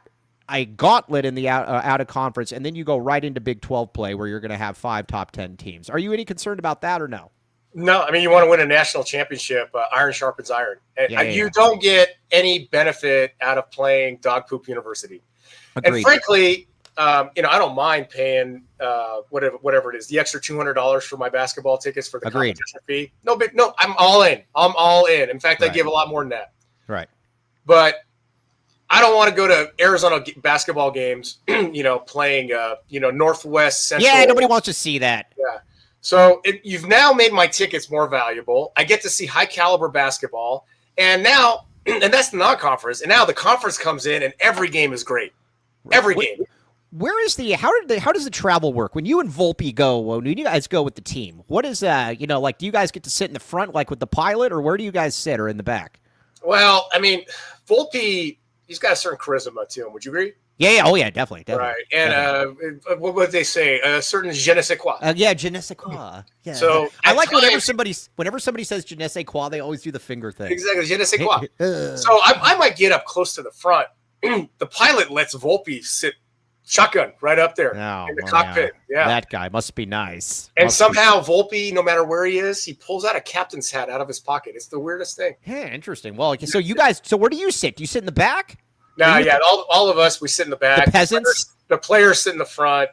a gauntlet in the out of conference, and then you go right into Big 12 play where you're going to have 5 top 10 teams. Are you any concerned about that or no? No, I mean, you want to win a national championship. Iron sharpens iron. You don't get any benefit out of playing dog poop university. Agreed. And frankly, I don't mind paying whatever it is, the extra $200 for my basketball tickets for the competition fee. No, I'm all in. I'm all in. In fact, I give a lot more than that. Right. But I don't want to go to Arizona basketball games, playing, Northwest Central. Yeah, nobody wants to see that. Yeah. So you've now made my tickets more valuable. I get to see high caliber basketball, and now, and that's the non-conference. And now the conference comes in, and every game is great. Every game. Where is how does the travel work when you and Volpe go? When you guys go with the team, what is do you guys get to sit in the front like with the pilot, or where do you guys sit, or in the back? Well, I mean, Volpe, he's got a certain charisma to him. Would you agree? Yeah. Oh, yeah, definitely. Right. And what would they say? A certain je ne sais quoi. Yeah, je ne sais quoi. Yeah. So I like whenever somebody says je ne sais quoi, they always do the finger thing. Exactly, je ne sais quoi. So I might get up close to the front. The pilot lets Volpe sit shotgun right up there in the cockpit. Yeah. That guy must be nice. And somehow Volpe, no matter where he is, he pulls out a captain's hat out of his pocket. It's the weirdest thing. Yeah, interesting. Well, so you guys, where do you sit? Do you sit in the back? No, all of us, we sit in the back. The peasants? The players sit in the front.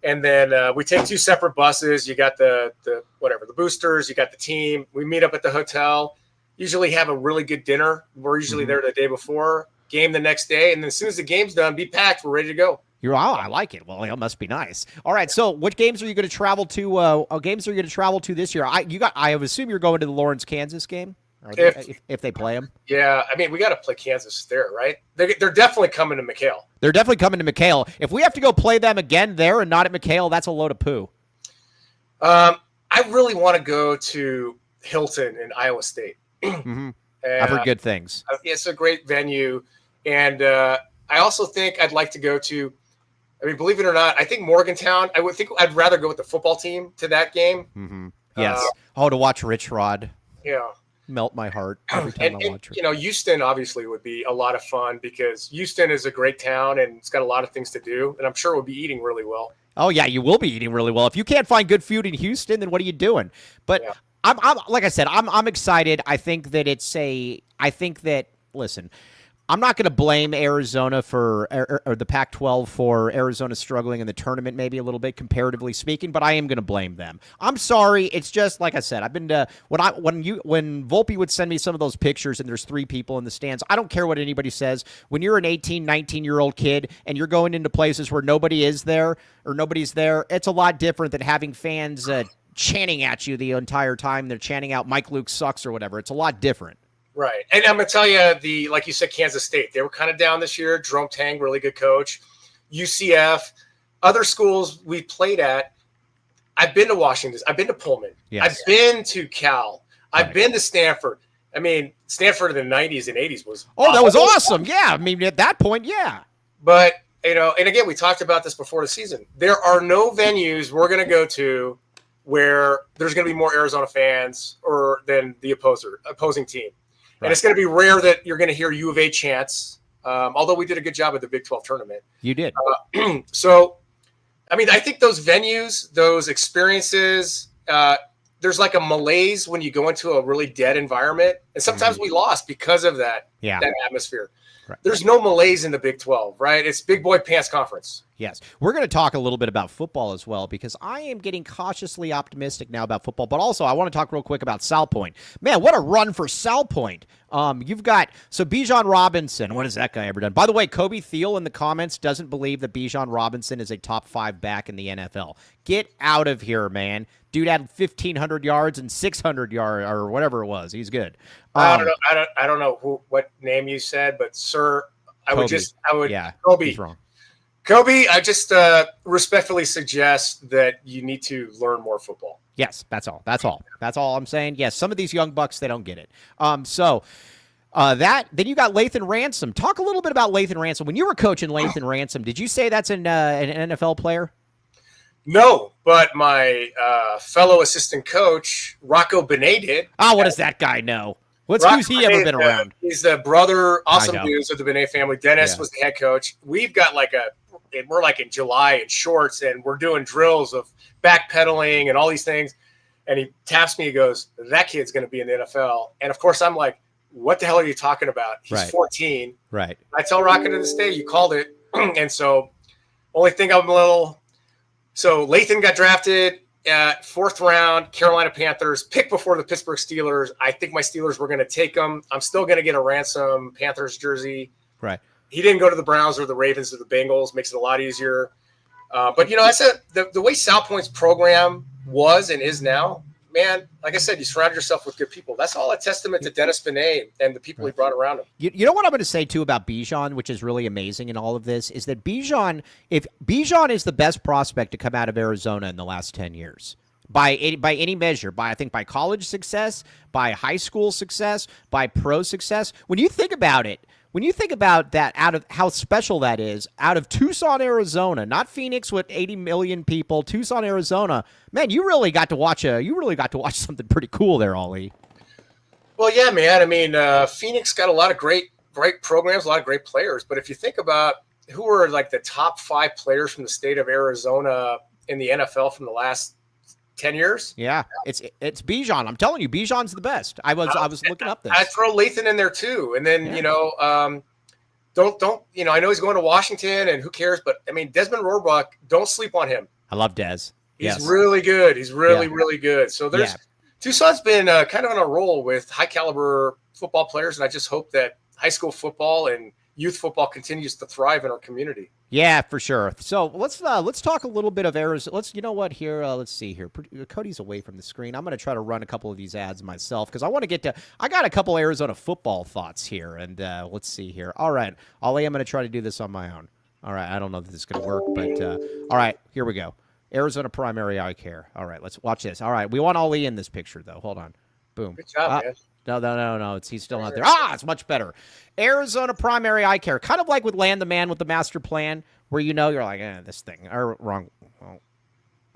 And then we take 2 separate buses. You got the boosters. You got the team. We meet up at the hotel. usually have a really good dinner. We're usually there the day before, game the next day, and then as soon as the game's done, be packed. We're ready to go. I like it. Well, it must be nice. All right. So, what games are you going to travel to? Games are you going to travel to this year? I would assume you're going to the Lawrence, Kansas game, if they play them. Yeah, I mean, we got to play Kansas there, right? They're definitely coming to McHale. They're definitely coming to McHale. If we have to go play them again there and not at McHale, that's a load of poo. I really want to go to Hilton in Iowa State. Mm-hmm. I've heard good things. It's a great venue, and I also think I'd like to go to. I mean, believe it or not, I think Morgantown. I would think I'd rather go with the football team to that game. Mm-hmm. Yes. To watch Rich Rod. Yeah. Melt my heart every time I watch it. Houston obviously would be a lot of fun because Houston is a great town and it's got a lot of things to do, and I'm sure we'll be eating really well. Oh yeah, you will be eating really well. If you can't find good food in Houston, then what are you doing? But yeah. I'm like I said, I'm excited. I think that listen, I'm not going to blame Arizona for or the Pac-12 for Arizona struggling in the tournament, maybe a little bit comparatively speaking, but I am going to blame them. I'm sorry. It's just like I said. I've been to when Volpe would send me some of those pictures and there's 3 people in the stands. I don't care what anybody says. When you're an 18, 19-year-old kid and you're going into places where nobody's there, it's a lot different than having fans chanting at you the entire time. They're chanting out Mike Luke sucks or whatever. It's a lot different. Right. And I'm going to tell you, like you said, Kansas State, they were kind of down this year. Jerome Tang, really good coach. UCF, other schools we played at. I've been to Washington. I've been to Pullman. Yes. I've been to Cal. I've been to Stanford. I mean, Stanford in the 90s and 80s was that was awesome. Yeah. I mean, at that point, yeah. But, and again, we talked about this before the season. There are no venues we're going to go to where there's going to be more Arizona fans than the opposing team. Right. And it's going to be rare that you're going to hear U of A chants, although we did a good job at the Big 12 tournament. You did. So, I mean, I think those venues, those experiences, there's like a malaise when you go into a really dead environment. And sometimes we lost because of that atmosphere. Right. There's no malaise in the Big 12, right? It's big boy pants conference. Yes. We're going to talk a little bit about football as well because I am getting cautiously optimistic now about football, but also I want to talk real quick about Sal Point. Man, what a run for Sal Point. You've got Bijan Robinson. What has that guy ever done? By the way, Kobe Thiel in the comments doesn't believe that Bijan Robinson is a top 5 back in the NFL. Get out of here, man. Dude had 1,500 yards and 600 yards or whatever it was. He's good. I don't know what name you said, but sir, Kobe. Kobe. He's wrong. Kobe, I just respectfully suggest that you need to learn more football. Yes, that's all. That's all I'm saying. Yes, some of these young bucks, they don't get it. Then you got Lathan Ransom. Talk a little bit about Lathan Ransom. When you were coaching Lathan Ransom, did you say that's an NFL player? No, but my fellow assistant coach, Rocco Benet, did. What does that guy know? Who's he ever been around? He's the brother, awesome dudes of the Benet family. Dennis was the head coach. We've got we're like in July in shorts, and we're doing drills of backpedaling and all these things. And he taps me, he goes, that kid's going to be in the NFL. And of course, I'm like, what the hell are you talking about? He's 14. Right. I tell Rocco to this day, you called it. And so, only thing I'm a little. So Lathan got drafted. 4th round, Carolina Panthers, picked before the Pittsburgh Steelers. I think my Steelers were going to take him. I'm still going to get a Ransom Panthers jersey. Right. He didn't go to the Browns or the Ravens or the Bengals. Makes it a lot easier. But, that's the way Sal Point's program was and is now, man, like I said, you surround yourself with good people. That's all a testament to Dennis Benet and the people he brought around him. You know what I'm going to say, too, about Bijan, which is really amazing in all of this, is that if Bijan is the best prospect to come out of Arizona in the last 10 years, by any measure, by college success, by high school success, by pro success, when you think about that, out of how special that is, out of Tucson, Arizona, not Phoenix with 80 million people, Tucson, Arizona, man, you really got to watch something pretty cool there, Ollie. Well, yeah, man. I mean, Phoenix got a lot of great programs, a lot of great players. But if you think about who are like the top 5 players from the state of Arizona in the NFL from the last 10 years. Yeah, it's Bijan. I'm telling you, Bijan's the best. I was looking up this. I'd throw Lathan in there too. And then, don't I know he's going to Washington and who cares, but I mean, Desmond Rohrbach, don't sleep on him. I love Des. He's really good. He's really good. So Tucson's been kind of on a roll with high caliber football players, and I just hope that high school football and youth football continues to thrive in our community. Yeah, for sure. So let's talk a little bit of Arizona. You know what here? Let's see here. Cody's away from the screen. I'm going to try to run a couple of these ads myself because I want to get to. I got a couple Arizona football thoughts here, and let's see here. All right, Ollie, I'm going to try to do this on my own. All right, I don't know if this is going to work, but all right, here we go. Arizona Primary Eye Care. All right, let's watch this. All right, we want Ollie in this picture though. Hold on. Boom. Good job, man. No. He's still not there. It's much better. Arizona Primary Eye Care. Kind of like with Land the Man with the master plan, where you're like, this thing. Or wrong. Oh,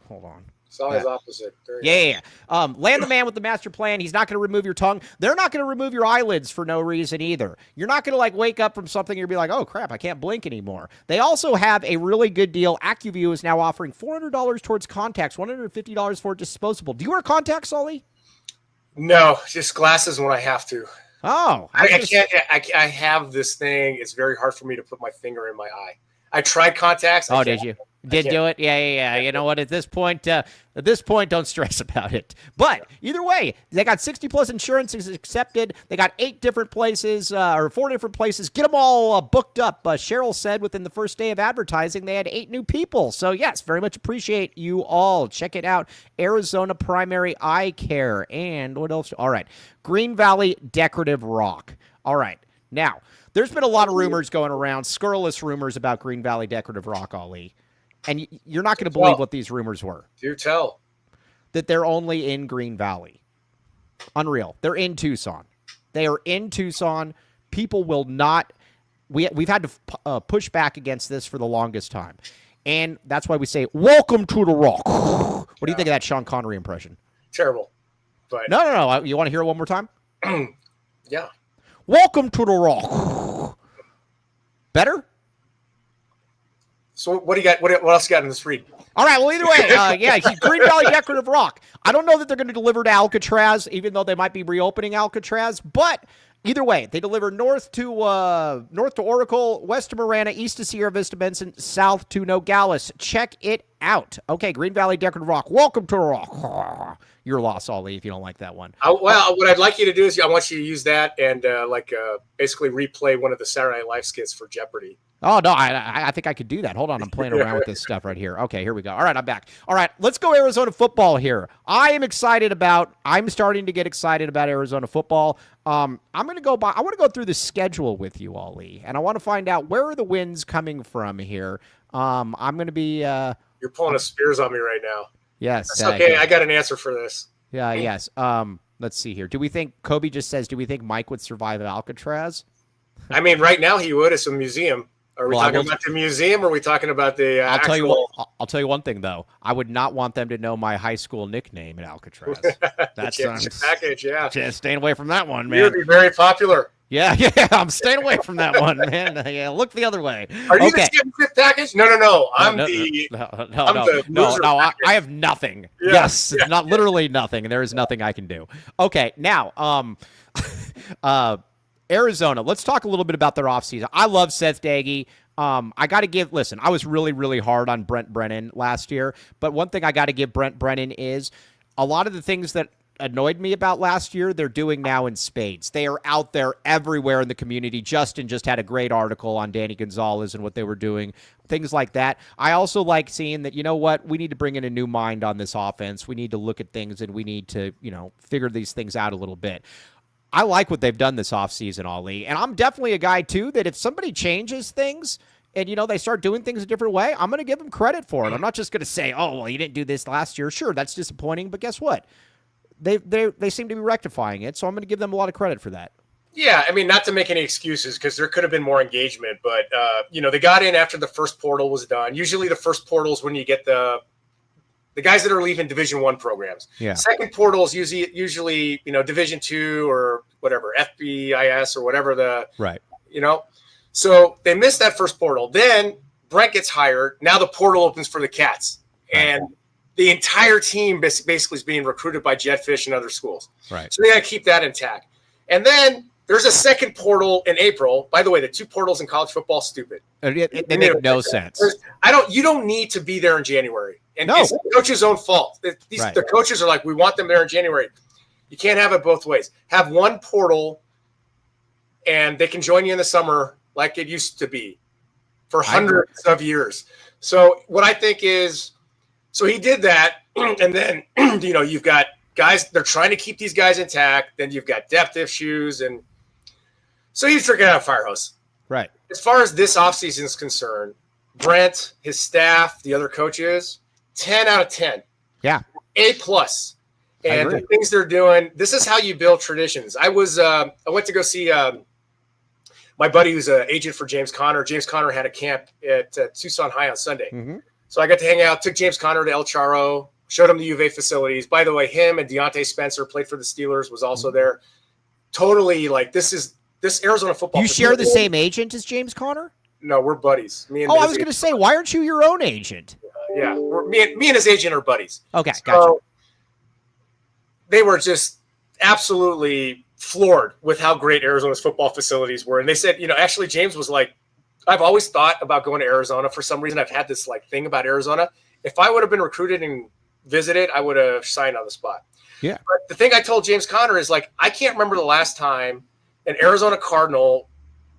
hold on. It's always opposite. Yeah. Land the Man with the master plan. He's not going to remove your tongue. They're not going to remove your eyelids for no reason either. You're not going to wake up from something and you'll be like, oh, crap, I can't blink anymore. They also have a really good deal. AccuView is now offering $400 towards contacts, $150 for disposable. Do you wear contacts, Ollie? No, just glasses when I have to. Oh, I can't. I have this thing. It's very hard for me to put my finger in my eye. I tried contacts. Oh, did you? Did do it? Yeah. You know what? At this point, don't stress about it. But either way, they got 60+ insurances accepted. They got 8 different places or 4 different places. Get them all booked up. Cheryl said within the first day of advertising, they had 8 new people. So yes, very much appreciate you all. Check it out. Arizona Primary Eye Care. And what else? All right. Green Valley Decorative Rock. All right. Now, there's been a lot of rumors going around, scurrilous rumors about Green Valley Decorative Rock, Ali. And you're not going to believe what these rumors were. Do tell. That they're only in Green Valley. Unreal. They're in Tucson. They are in Tucson. People will not. We've had to push back against this for the longest time. And that's why we say, welcome to the Rock. What do you think of that Sean Connery impression? Terrible. But No. You want to hear it one more time? Yeah. Welcome to the Rock. Better? So what do you got? What else you got in this read? All right. Well, either way, Green Valley Decorative Rock. I don't know that they're going to deliver to Alcatraz, even though they might be reopening Alcatraz. But either way, they deliver north to Oracle, west to Marana, east to Sierra Vista Benson, south to Nogales. Check it out. Okay, Green Valley Decorative Rock. Welcome to the Rock. Your loss, Ollie, if you don't like that one. Well, what I'd like you to do is I want you to use that and basically replay one of the Saturday Night Live skits for Jeopardy. Oh, no, I think I could do that. Hold on, I'm playing around with this stuff right here. Okay, here we go. All right, I'm back. All right, let's go Arizona football here. I'm starting to get excited about Arizona football. I want to go through the schedule with you, Ali, and I want to find out where are the wins coming from here. I'm going to be... You're pulling a Spears on me right now. Yes. That's okay, I got an answer for this. Yeah, yes. Let's see here. Kobe just says, do we think Mike would survive Alcatraz? I mean, right now he would. It's a museum. Are we talking about the museum, or are we talking about the I'll tell you one thing, though. I would not want them to know my high school nickname at Alcatraz. That's package, yeah. Just staying away from that one, man. You would be very popular. Yeah, I'm staying away from that one, man. Yeah, look the other way. Are you the skip fit package? No. I'm the loser I have nothing. Yeah, yes, it's not literally nothing. There is nothing I can do. Okay, now, Arizona. Let's talk a little bit about their offseason. I love Seth Daggy. I got to listen, I was really, really hard on Brent Brennan last year, but one thing I got to give Brent Brennan is a lot of the things that annoyed me about last year, they're doing now in spades. They are out there everywhere in the community. Justin just had a great article on Danny Gonzalez and what they were doing, things like that. I also like seeing that, you know what, we need to bring in a new mind on this offense. We need to look at things and we need to, figure these things out a little bit. I like what they've done this offseason, Ali. And I'm definitely a guy, too, that if somebody changes things and, they start doing things a different way, I'm going to give them credit for it. I'm not just going to say, oh, well, you didn't do this last year. Sure, that's disappointing. But guess what? They seem to be rectifying it. So I'm going to give them a lot of credit for that. Yeah, I mean, not to make any excuses because there could have been more engagement. But, they got in after the first portal was done. Usually the first portal is when you get the guys that are leaving Division I programs. Yeah. Second portal is usually Division II or whatever, FBIS or whatever right. So they missed that first portal. Then Brent gets hired. Now the portal opens for the Cats. Right. And the entire team basically is being recruited by Jetfish and other schools. Right. So they got to keep that intact. And then there's a second portal in April. By the way, the 2 portals in college football, stupid. They make no sense. You don't need to be there in January. And no. It's the coach's own fault. The coaches are like, we want them there in January. You can't have it both ways. Have one portal, and they can join you in the summer like it used to be for hundreds of years. So what I think is, so he did that, and then, you've got guys, they're trying to keep these guys intact. Then you've got depth issues, and so he's drinking out of a fire hose. Right. As far as this offseason is concerned, Brent, his staff, the other coaches, 10 out of 10. Yeah. A+. And the things they're doing, this is how you build traditions. I went to go see my buddy who's an agent for James Conner. James Conner had a camp at Tucson High on Sunday. Mm-hmm. So I got to hang out, took James Conner to El Charro, showed him the U of A facilities. By the way, him and Deontay Spencer, played for the Steelers, was also there. Totally this Arizona football. You share the same agent as James Conner? No, we're buddies. I was going to say, why aren't you your own agent? Yeah, me and his agent are buddies. Okay, gotcha. They were just absolutely floored with how great Arizona's football facilities were. And they said, actually James was like, I've always thought about going to Arizona. For some reason, I've had this thing about Arizona. If I would have been recruited and visited, I would have signed on the spot. Yeah. But the thing I told James Conner is I can't remember the last time an Arizona Cardinal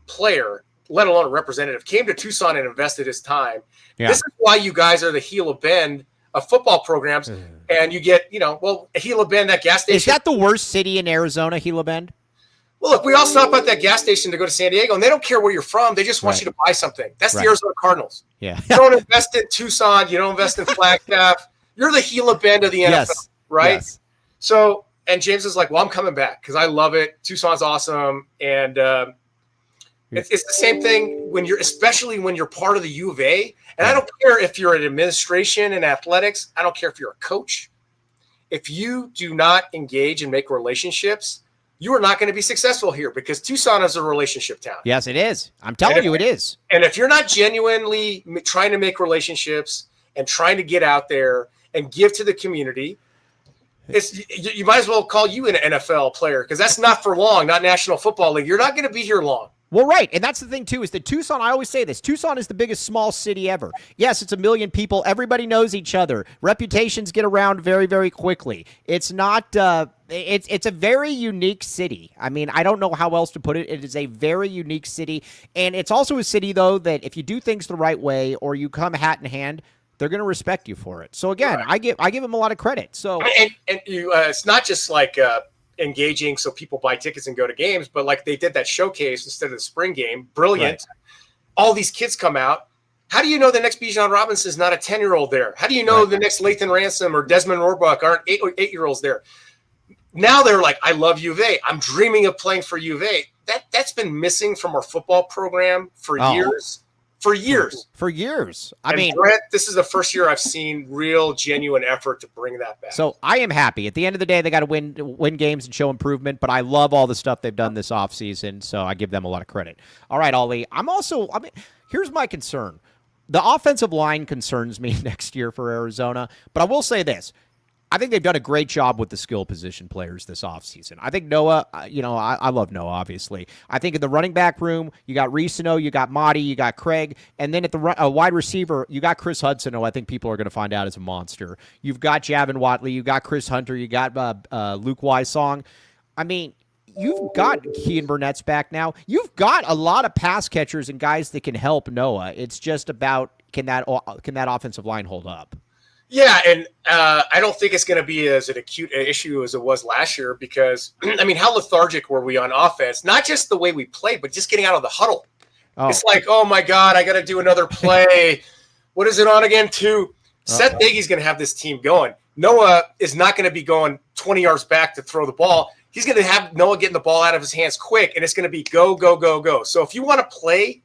player, let alone a representative, came to Tucson and invested his time. Yeah. This is why you guys are the heel of Bend of football programs. And you get, Gila Bend, that gas station. Is that the worst city in Arizona, Gila Bend? Well, look, we all stop at that gas station to go to San Diego, and they don't care where you're from. They just want you to buy something. That's the Arizona Cardinals. Yeah. You don't invest in Tucson. You don't invest in Flagstaff. You're the Gila Bend of the NFL, right? Yes. So, and James is like, well, I'm coming back because I love it. Tucson's awesome. And it's the same thing especially when you're part of the U of A. And I don't care if you're in administration and athletics. I don't care if you're a coach. If you do not engage and make relationships, you are not going to be successful here because Tucson is a relationship town. Yes, it is. I'm telling you, it is. And if you're not genuinely trying to make relationships and trying to get out there and give to the community, you might as well call you an NFL player because that's not for long, not National Football League. You're not going to be here long. Well, right. And that's the thing, too, is that Tucson, I always say this, Tucson is the biggest small city ever. Yes, it's 1 million people. Everybody knows each other. Reputations get around very, very quickly. It's not it's a very unique city. I mean, I don't know how else to put it. It is a very unique city. And it's also a city, though, that if you do things the right way or you come hat in hand, they're going to respect you for it. So, again, I give them a lot of credit. So, and you, it's not just engaging so people buy tickets and go to games, but they did that showcase instead of the spring game. Brilliant. Right. All these kids come out. How do you know the next Bijan Robinson is not a 10-year-old there? How do you know the next Lathan Ransom or Desmond Roebuck aren't 8-year-olds there? Now they're like, I love U of A. I'm dreaming of playing for U of A. That's been missing from our football program for years. For years. I mean, Brent, this is the first year I've seen real, genuine effort to bring that back. So I am happy. At the end of the day, they got to win games and show improvement, but I love all the stuff they've done this offseason, so I give them a lot of credit. All right, Ali, here's my concern. The offensive line concerns me next year for Arizona, but I will say this. I think they've done a great job with the skill position players this offseason. I think Noah, I love Noah, obviously. I think in the running back room, you got Reesino, you got Motti, you got Craig, and then at the wide receiver, you got Chris Hudson, who I think people are going to find out is a monster. You've got Javin Watley, you got Chris Hunter, you got Luke Wysong. I mean, you've got Kean Burnett's back now. You've got a lot of pass catchers and guys that can help Noah. It's just about can that offensive line hold up? Yeah, and I don't think it's going to be as an acute issue as it was last year because, how lethargic were we on offense? Not just the way we played, but just getting out of the huddle. Oh. It's like, oh, my God, I got to do another play. What is it on again, too? Seth Nagy's going to have this team going. Noah is not going to be going 20 yards back to throw the ball. He's going to have Noah getting the ball out of his hands quick, and it's going to be go, go, go, go. So if you want to play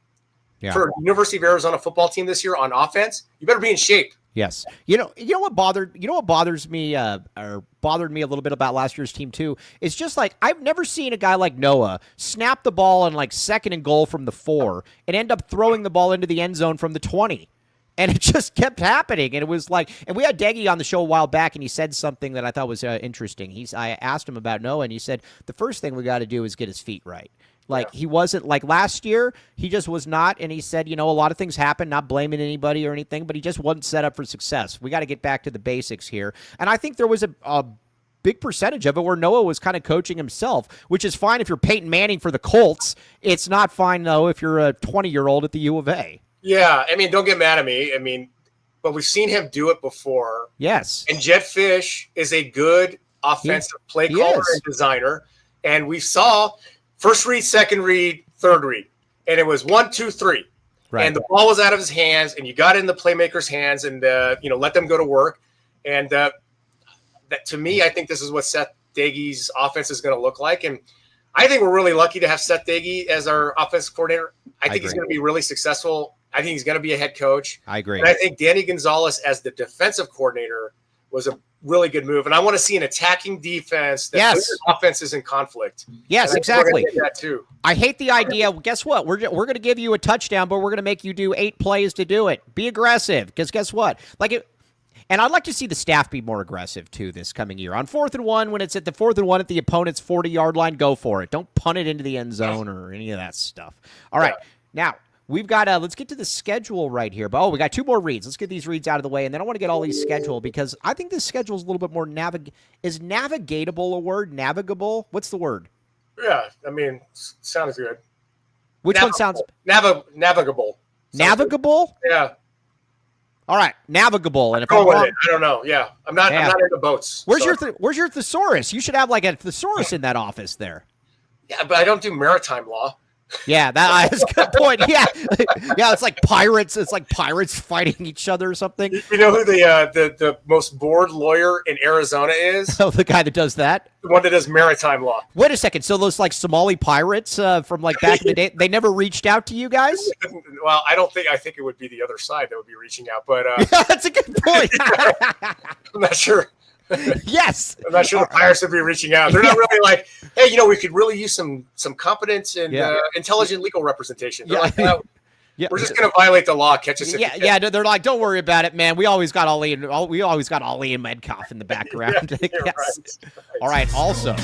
for University of Arizona football team this year on offense, you better be in shape. Yes. You know what bothers me or bothered me a little bit about last year's team too is just I've never seen a guy like Noah snap the ball on second and goal from the 4 and end up throwing the ball into the end zone from the 20. And it just kept happening. And it was and we had Deggy on the show a while back, and he said something that I thought was interesting. I asked him about Noah, and he said, the first thing we got to do is get his feet right. He wasn't last year, he just was not. And he said, a lot of things happen, not blaming anybody or anything, but he just wasn't set up for success. We got to get back to the basics here. And I think there was a big percentage of it where Noah was kind of coaching himself, which is fine if you're Peyton Manning for the Colts. It's not fine, though, if you're a 20-year-old at the U of A. Yeah, I mean, don't get mad at me. I mean, but we've seen him do it before. Yes. And Jedd Fisch is a good offensive play caller and designer. And we saw first read, second read, third read. And it was 1, 2, 3. Right. And the ball was out of his hands, and you got it in the playmaker's hands and, let them go to work. And that to me, I think this is what Seth Daigie's offense is going to look like. And I think we're really lucky to have Seth Daigie as our offensive coordinator. I think he's going to be really successful. I think he's going to be a head coach. I agree. And I think Danny Gonzalez as the defensive coordinator was a really good move. And I want to see an attacking defense that offense is in conflict. Yes, exactly. That too. I hate the idea. Well, guess what? We're going to give you a touchdown, but we're going to make you do 8 plays to do it. Be aggressive, because guess what? And I'd like to see the staff be more aggressive, too, this coming year. On 4th and 1, when it's at the 4th and 1 at the opponent's 40-yard line, go for it. Don't punt it into the end zone or any of that stuff. All right. Now, we've got let's get to the schedule right here. But we got 2 more reads. Let's get these reads out of the way, and then I want to get all these scheduled because I think this schedule is a little bit more is navigatable a word? Navigable? What's the word? Yeah, I mean, sounds good. Which one sounds navigable? Navigable? Yeah. All right, navigable. And if I'm wrong, I don't know. Yeah, I'm not into boats. Where's your thesaurus? You should have like a thesaurus in that office there. Yeah, but I don't do maritime law. Yeah, that's a good point. Yeah, it's like pirates. It's like pirates fighting each other or something. You know who the most bored lawyer in Arizona is? Oh, the guy that does that? The one that does maritime law. Wait a second. So those like Somali pirates from like back in the day, they never reached out to you guys? Well, I think it would be the other side that would be reaching out. But yeah, that's a good point. I'm not sure. Yes. I'm not sure the pirates would be reaching out. They're not really like, hey, we could really use some competence and intelligent legal representation. They're like, no, we're just going to violate the law. Catch us if you can. Yeah. They're like, don't worry about it, man. We always got Ollie and Metcalf in the background. Yes. Right. All right. Also.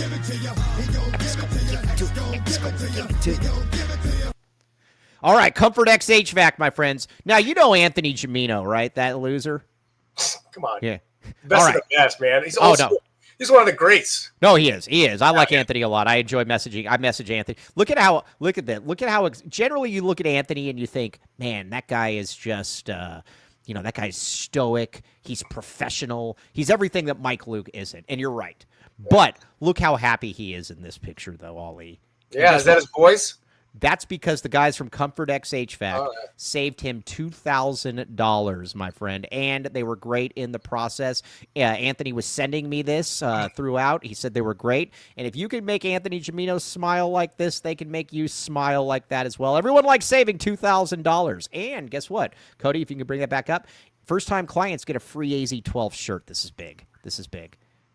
All right. Comfort X HVAC, my friends. Now, you know Anthony Gimino, right? That loser. Come on. Yeah. Best of the best, man. He's he's one of the greats. No, he is. I like Anthony a lot. I enjoy messaging. I message Anthony. Look at that. Look at how generally you look at Anthony and you think, man, that guy is just, that guy's stoic. He's professional. He's everything that Mike Luke isn't. And you're right. Yeah. But look how happy he is in this picture, though, Ollie. Yeah, is that his voice? That's because the guys from Comfort X HVAC saved him $2,000, my friend, and they were great in the process. Anthony was sending me this throughout. He said they were great, and if you can make Anthony Gimino smile like this, they can make you smile like that as well. Everyone likes saving $2,000, and guess what, Cody? If you can bring that back up, first-time clients get a free AZ12 shirt. This is big.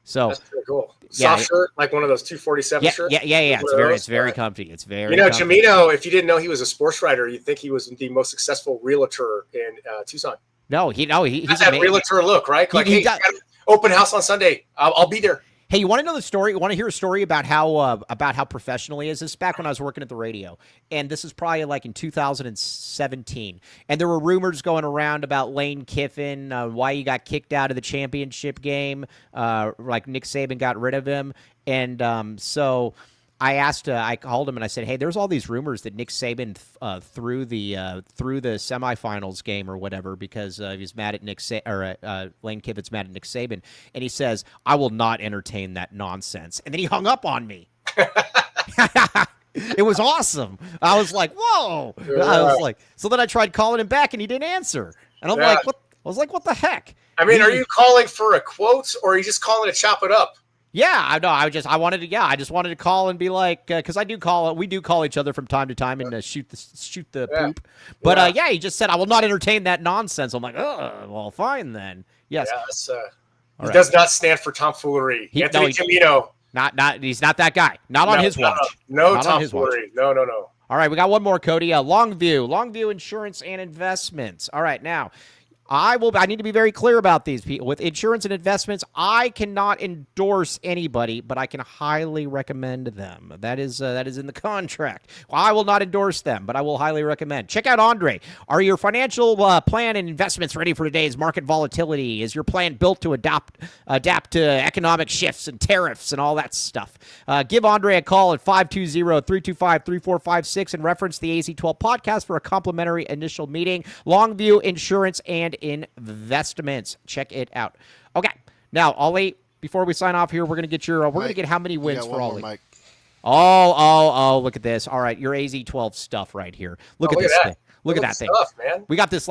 So that's pretty cool. Soft shirt, like one of those 247 shirts. Yeah. It's very comfy. It's very. Comfy. Jimino. If you didn't know he was a sports writer, you'd think he was the most successful realtor in Tucson. No, he's that realtor look, right? Like, hey, got open house on Sunday. I'll be there. Hey, you want to know the story? You want to hear a story about how professional he is? This is back when I was working at the radio, and this is probably like in 2017. And there were rumors going around about Lane Kiffin, why he got kicked out of the championship game, like Nick Saban got rid of him, and so I called him and I said, hey, there's all these rumors that Nick Saban threw the semifinals game or whatever because he's mad at Lane Kiffin's mad at Nick Saban. And he says, I will not entertain that nonsense. And then he hung up on me. It was awesome. I was like, whoa. So then I tried calling him back and he didn't answer. And I'm like, what? I was like, what the heck? I mean, are you calling for a quote or are you just calling to chop it up? Yeah, I know. I just wanted to call and be like, because we do call each other from time to time and shoot the poop. But he just said, I will not entertain that nonsense. I'm like, oh, well, fine then. Yes. Yeah, he does not stand for tomfoolery. Anthony Gimino. He's not that guy. Not on his watch. No tomfoolery. No. All right, we got one more, Cody. Longview Insurance and Investments. All right, now, I need to be very clear about these people. With insurance and investments, I cannot endorse anybody, but I can highly recommend them. That is in the contract. Well, I will not endorse them, but I will highly recommend. Check out Andre. Are your financial plan and investments ready for today's market volatility? Is your plan built to adapt to economic shifts and tariffs and all that stuff? Give Andre a call at 520-325-3456 and reference the AZ12 podcast for a complimentary initial meeting. Longview Insurance and Investments. Check it out. Okay. Now, Ollie, before we sign off here, we're going to get your we're going to get how many wins for Ollie? Oh, look at this. All right, your AZ12 stuff right here. Look at this thing. Look at that thing. Stuff, man. We got this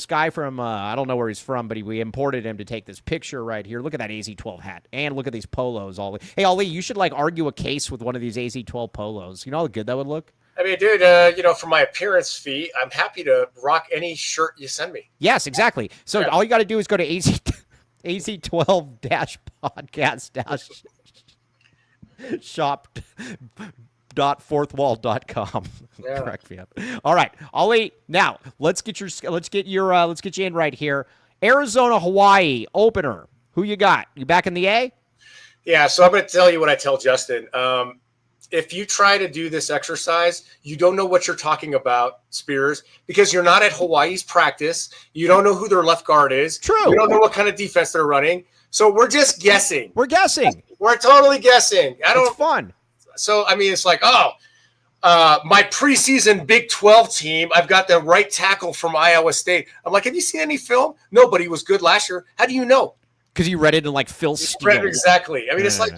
guy from I don't know where he's from, but we imported him to take this picture right here. Look at that AZ12 hat. And look at these polos, Ollie. Hey, Ollie, you should argue a case with one of these AZ12 polos. You know how good that would look? I mean, dude, for my appearance fee, I'm happy to rock any shirt you send me. Yes, exactly. So all you got to do is go to AZ12-podcast-shop.fourthwall.com. Yeah. Correct me up. All right, Ollie. Now let's get you in right here. Arizona, Hawaii opener. Who you got? You back in the A? Yeah. So I'm going to tell you what I tell Justin. If you try to do this exercise, you don't know what you're talking about, Spears, because you're not at Hawaii's practice. You don't know who their left guard is. True. You don't know what kind of defense they're running. So we're just guessing. We're guessing. We're totally guessing. It's fun. So, I mean, it's like, my preseason Big 12 team, I've got the right tackle from Iowa State. I'm like, have you seen any film? No, but he was good last year. How do you know? Because you read it in Phil Steele. Exactly. I mean, it's like.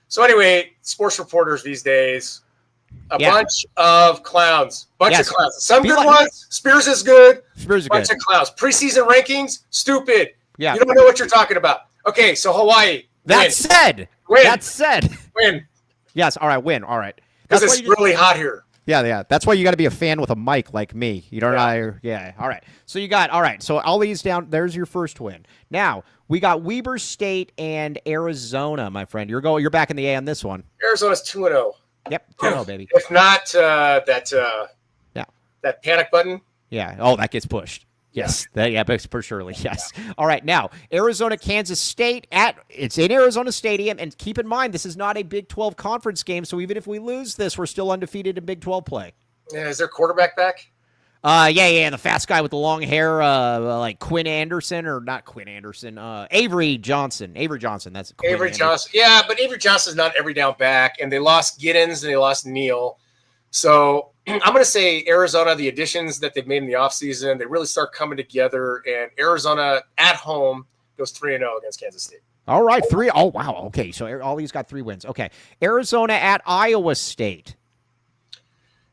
So anyway, sports reporters these days, bunch of clowns. Of clowns. Some good ones. Spears is good. Bunch of clowns. Preseason rankings, stupid. Yeah. You don't know what you're talking about. Okay, so Hawaii. That said. Win. Yes, all right, win. All right. Because it's really hot here. Yeah. That's why you got to be a fan with a mic like me. You don't know. Yeah. All right. So So Ollie's down. There's your first win. Now we got Weber State and Arizona, my friend. You're back in the A on this one. Arizona's 2-0. Yep, 2-0, baby. If not that panic button. Yeah. Oh, that gets pushed. Yes. For surely. Yes. All right. Now, Arizona, Kansas State it's in Arizona Stadium. And keep in mind, this is not a Big 12 conference game. So even if we lose this, we're still undefeated in Big 12 play. Yeah. Is their quarterback back? Yeah. The fast guy with the long hair, like Quinn Anderson or not Quinn Anderson, Avery Johnson. That's Avery Johnson. Yeah. But Avery Johnson's not every down back. And they lost Giddens and they lost Neal. So I'm going to say Arizona, the additions that they've made in the offseason, they really start coming together. And Arizona at home goes 3-0 against Kansas State. All right, 3. Oh, wow. Okay, so all these got 3 wins. Okay, Arizona at Iowa State.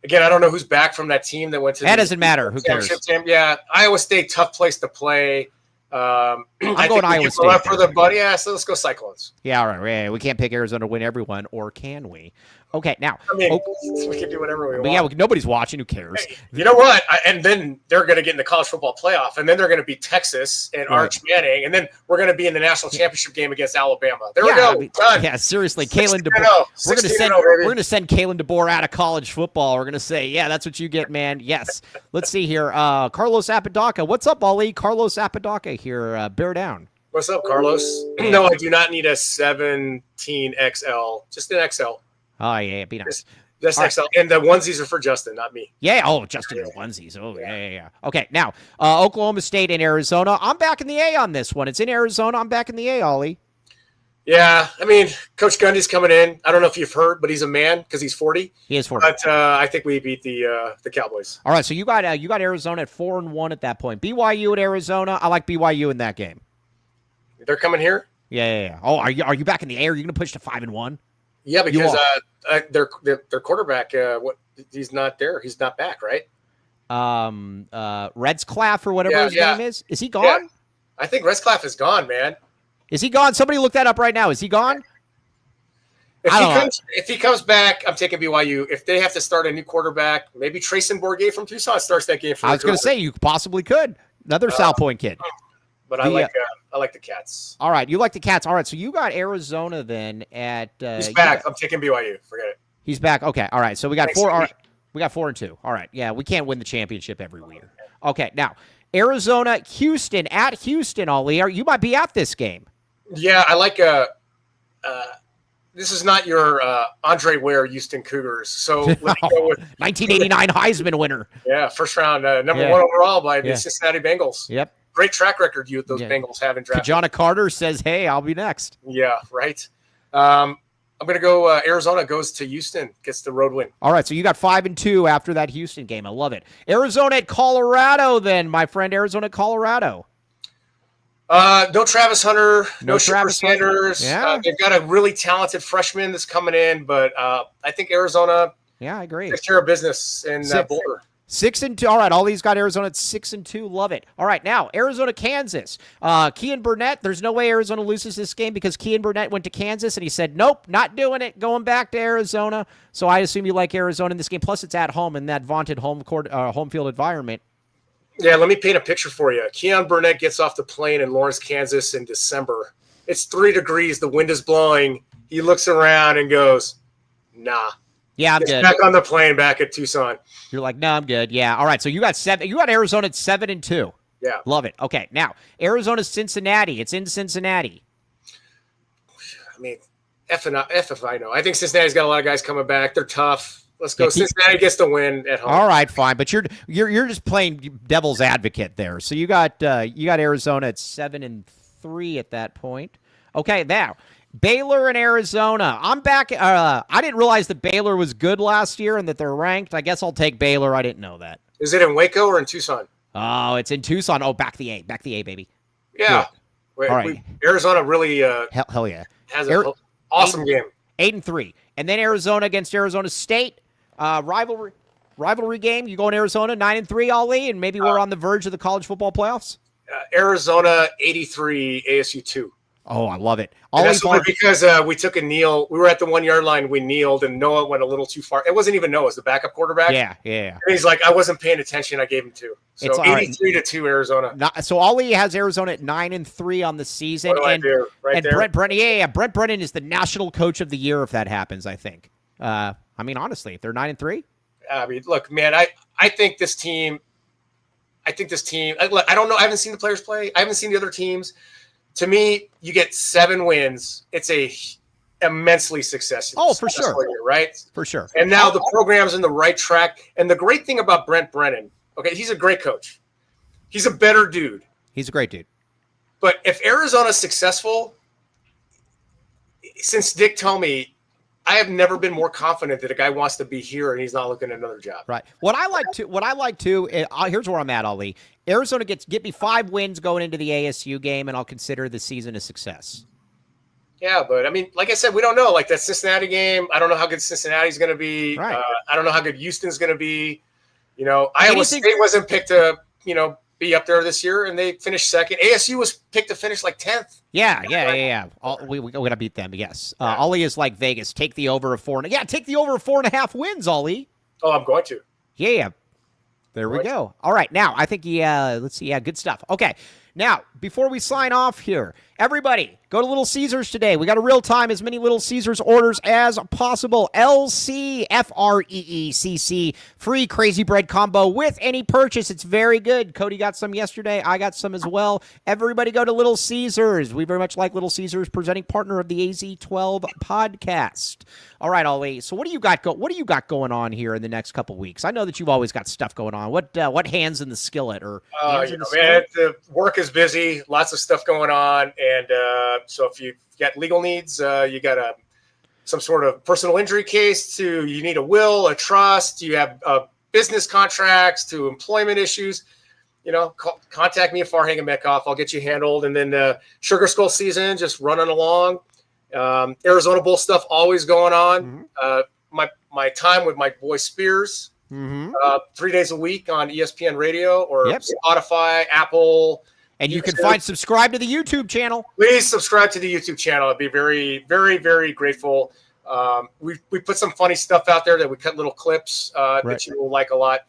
Again, I don't know who's back from that team that went to that doesn't matter. Who cares? Team. Yeah, Iowa State, tough place to play. I'm going Iowa State. For the buddy, so let's go Cyclones. Yeah, all right. Yeah, we can't pick Arizona to win everyone, or can we? Okay, now. I mean, we can do whatever we want. Yeah, nobody's watching. Who cares? Hey, you know what? And then they're going to get in the college football playoff, and then they're going to beat Texas and Arch Manning, and then we're going to be in the national championship game against Alabama. There we go. Done. Yeah, seriously, Kalen DeBoer. We're going to send Kalen DeBoer out of college football. We're going to say, yeah, that's what you get, man. Yes. Let's see here. Carlos Apodaca. What's up, Ollie? Carlos Apodaca here. Bear down. What's up, Carlos? No, I do not need a 17XL. Just an XL. Oh, yeah, it'd be nice. Just XL. Right. And the onesies are for Justin, not me. Yeah. Oh, Justin in onesies. Oh, yeah. Okay, now, Oklahoma State and Arizona. I'm back in the A on this one. It's in Arizona. I'm back in the A, Ollie. Yeah, I mean, Coach Gundy's coming in. I don't know if you've heard, but he's a man because he's 40. He is 40. But I think we beat the Cowboys. All right, so you got Arizona at 4-1 at that point. BYU at Arizona. I like BYU in that game. They're coming here? Yeah. Oh, are you back in the A? Are you going to push to 5-1? Yeah, because their quarterback, he's not there. He's not back, right? Redsclaff or whatever his name is. Is he gone? Yeah. I think Redsclaff is gone, man. Is he gone? Somebody look that up right now. Is he gone? If he comes back, I'm taking BYU. If they have to start a new quarterback, maybe Trayson Bourget from Tucson starts that game. I was going to say you possibly could. Another South Point kid. But I like the Cats. All right, you like the Cats. All right, so you got Arizona then at. He's back. I'm taking BYU. Forget it. He's back. Okay. All right. So we got 4. We got 4-2. All right. Yeah, we can't win the championship every year. Okay. Now Arizona, Houston, at Houston, Ollie. You might be at this game. Yeah, I like this is not your Andre Ware Houston Cougars. So let me go with 1989 Heisman winner. Yeah, first round, number 1 overall by the Cincinnati Bengals. Yep. Great track record those Bengals have in draft. Kajana Carter says, hey, I'll be next. Yeah, right. I'm going to go Arizona goes to Houston, gets the road win. All right, so you got 5-2 after that Houston game. I love it. Arizona at Colorado then, my friend. Arizona at Colorado. No Travis Hunter, no Travis Sanders. Yeah. They've got a really talented freshman that's coming in, but I think Arizona I agree. takes care of business in Boulder. 6-2. All right, Ollie's got Arizona at 6-2. Love it. All right, now Arizona, Kansas. Kean Burnett. There's no way Arizona loses this game because Kean Burnett went to Kansas and he said, "Nope, not doing it. Going back to Arizona." So I assume you like Arizona in this game. Plus, it's at home in that vaunted home field environment. Yeah, let me paint a picture for you. Keon Burnett gets off the plane in Lawrence, Kansas in December. It's 3 degrees. The wind is blowing. He looks around and goes, "Nah." Yeah, I'm good. Back on the plane back at Tucson. You're like, no, I'm good. Yeah. All right. So you got Arizona at 7-2. Yeah. Love it. Okay. Now, Arizona, Cincinnati. It's in Cincinnati. I mean, F if I know. I think Cincinnati's got a lot of guys coming back. They're tough. Let's go. Cincinnati gets the win at home. All right, fine. But you're just playing devil's advocate there. So you got Arizona at 7-3 at that point. Okay, now Baylor and Arizona. I'm back. I didn't realize that Baylor was good last year and that they're ranked. I guess I'll take Baylor. I didn't know that. Is it in Waco or in Tucson? Oh, it's in Tucson. Oh, back the A, baby. Yeah. All right. Arizona really hell yeah has an awesome game. 8-3, and then Arizona against Arizona State. Rivalry game. You go in Arizona 9-3, Ollie, and maybe we're on the verge of the college football playoffs. Arizona 83, ASU 2. Oh, I love it. That's only because we took a kneel. We were at the 1 yard line. We kneeled, and Noah went a little too far. It wasn't even Noah; it was the backup quarterback. Yeah. And he's like, "I wasn't paying attention. I gave him 2." So it's 83-2 Arizona. So Ollie has Arizona at 9-3 on the season. What do I do? Right there. Brent Brennan, Brent Brennan is the national coach of the year if that happens. I think. I mean, honestly, if they're 9-3. I mean, look, man. I think this team. I don't know. I haven't seen the players play. I haven't seen the other teams. To me, you get 7 wins. It's a immensely successful. Oh, for sure. Year, right? For sure. And now the program's in the right track. And the great thing about Brent Brennan, okay, he's a great coach. He's a better dude. He's a great dude. But if Arizona's successful, since Dick told me, I have never been more confident that a guy wants to be here and he's not looking at another job. Right. What I like to, here's where I'm at, Ali. Arizona get me 5 wins going into the ASU game, and I'll consider the season a success. Yeah, but I mean, like I said, we don't know. Like that Cincinnati game, I don't know how good Cincinnati's going to be. Right. I don't know how good Houston's going to be. Iowa State wasn't picked to, be up there this year, and they finished second. ASU was picked to finish like 10th. Yeah. We got to beat them, yes. Ollie is like Vegas. Take the over of 4. Yeah, take the over of 4.5 wins, Ollie. Oh, I'm going to. Yeah. There we go. All right. Now, I think, let's see. Yeah, good stuff. Okay. Now, before we sign off here, everybody, go to Little Caesars today. We got a real time, as many Little Caesars orders as possible. LCFREECC, free crazy bread combo with any purchase. It's very good. Cody got some yesterday. I got some as well. Everybody go to Little Caesars. We very much like Little Caesars, presenting partner of the AZ12 podcast. All right, Ollie. So what do you got going on here in the next couple weeks? I know that you've always got stuff going on. What hands in the skillet or man, the work is busy, lots of stuff going on, and so if you've got legal needs, you got some sort of personal injury case, you need a will, a trust, you have business contracts, to employment issues, contact me at Farhang and Metcalf. I'll get you handled. And then Sugar Skull season just running along. Arizona Bowl stuff always going on. Mm-hmm. My time with my boy Spears. Mm-hmm. 3 days a week on ESPN Radio or Spotify, Apple. And you can subscribe to the YouTube channel. Please subscribe to the YouTube channel. I'd be very, very, very grateful. We put some funny stuff out there that we cut little clips that you will like a lot.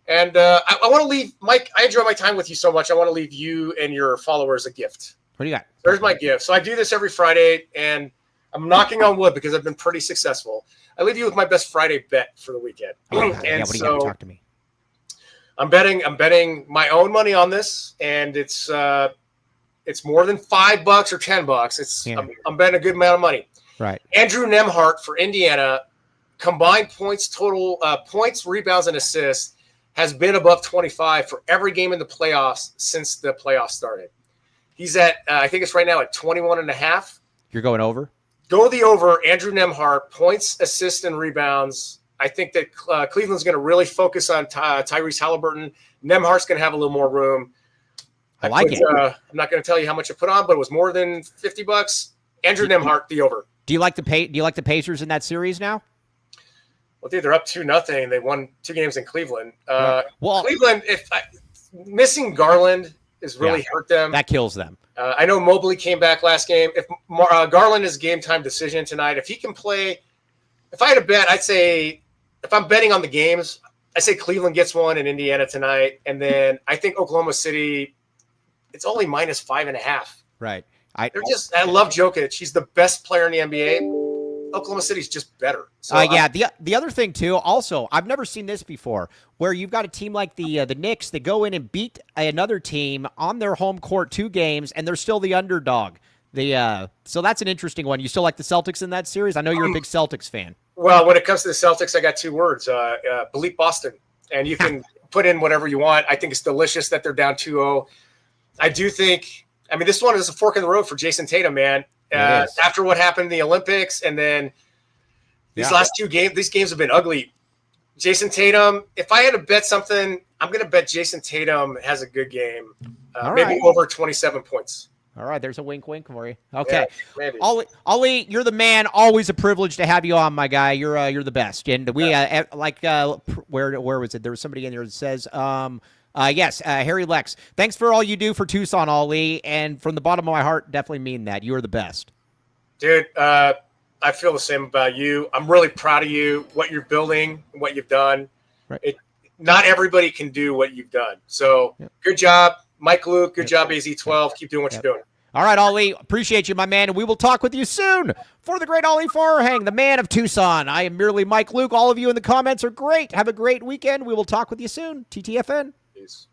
And I want to leave, Mike, I enjoy my time with you so much. I want to leave you and your followers a gift. What do you got? There's my gift. So I do this every Friday, and I'm knocking on wood because I've been pretty successful. I leave you with my best Friday bet for the weekend. What do you got? Talk to me. I'm betting my own money on this, and it's more than $5 or $10. I'm betting a good amount of money. Right. Andrew Nemhart for Indiana, combined points total, points, rebounds, and assists has been above 25 for every game in the playoffs since the playoffs started. He's at, I think it's right now at 21.5. You're going over? Go the over. Andrew Nemhart, points, assists, and rebounds. I think that Cleveland's going to really focus on Tyrese Halliburton. Nemhart's going to have a little more room. I like it. I'm not going to tell you how much I put on, but it was more than $50. Andrew Nemhart, the over. Do you like the Pacers in that series now? Well, dude, they're up 2-0. They won 2 games in Cleveland. Well, Cleveland, missing Garland has really hurt them. That kills them. I know Mobley came back last game. If Garland is game time decision tonight, if he can play, if I had a bet, I'd say if I'm betting on the games, I say Cleveland gets one in Indiana tonight, and then I think Oklahoma City, it's only -5.5. Right. I love Jokic. He's the best player in the NBA. Oklahoma City's just better. So the other thing too, also, I've never seen this before, where you've got a team like the Knicks that go in and beat another team on their home court 2 games, and they're still the underdog. So that's an interesting one. You still like the Celtics in that series? I know you're a big Celtics fan. Well, when it comes to the Celtics, I got 2 words: bleep Boston. And you can put in whatever you want. I think it's delicious that they're down 2-0. I do think. I mean, this one is a fork in the road for Jason Tatum, man. After what happened in the Olympics, and then these last 2 games, these games have been ugly. Jason Tatum, if I had to bet something, I'm going to bet Jason Tatum has a good game, maybe over 27 points. All right, there's a wink for you. Okay, yeah, maybe. Ali, you're the man. Always a privilege to have you on, my guy. You're the best. And we where was it? There was somebody in there that says. Yes, Harry Lex. Thanks for all you do for Tucson, Ali, and from the bottom of my heart, definitely mean that. You are the best. Dude, I feel the same about you. I'm really proud of you, what you're building, what you've done. Right. Not everybody can do what you've done. So Good job, Mike Luke. Good job, AZ12. Keep doing what you're doing. All right, Ali, appreciate you, my man, and we will talk with you soon. For the great Ali Farhang, the man of Tucson, I am merely Mike Luke. All of you in the comments are great. Have a great weekend. We will talk with you soon. TTFN. Peace.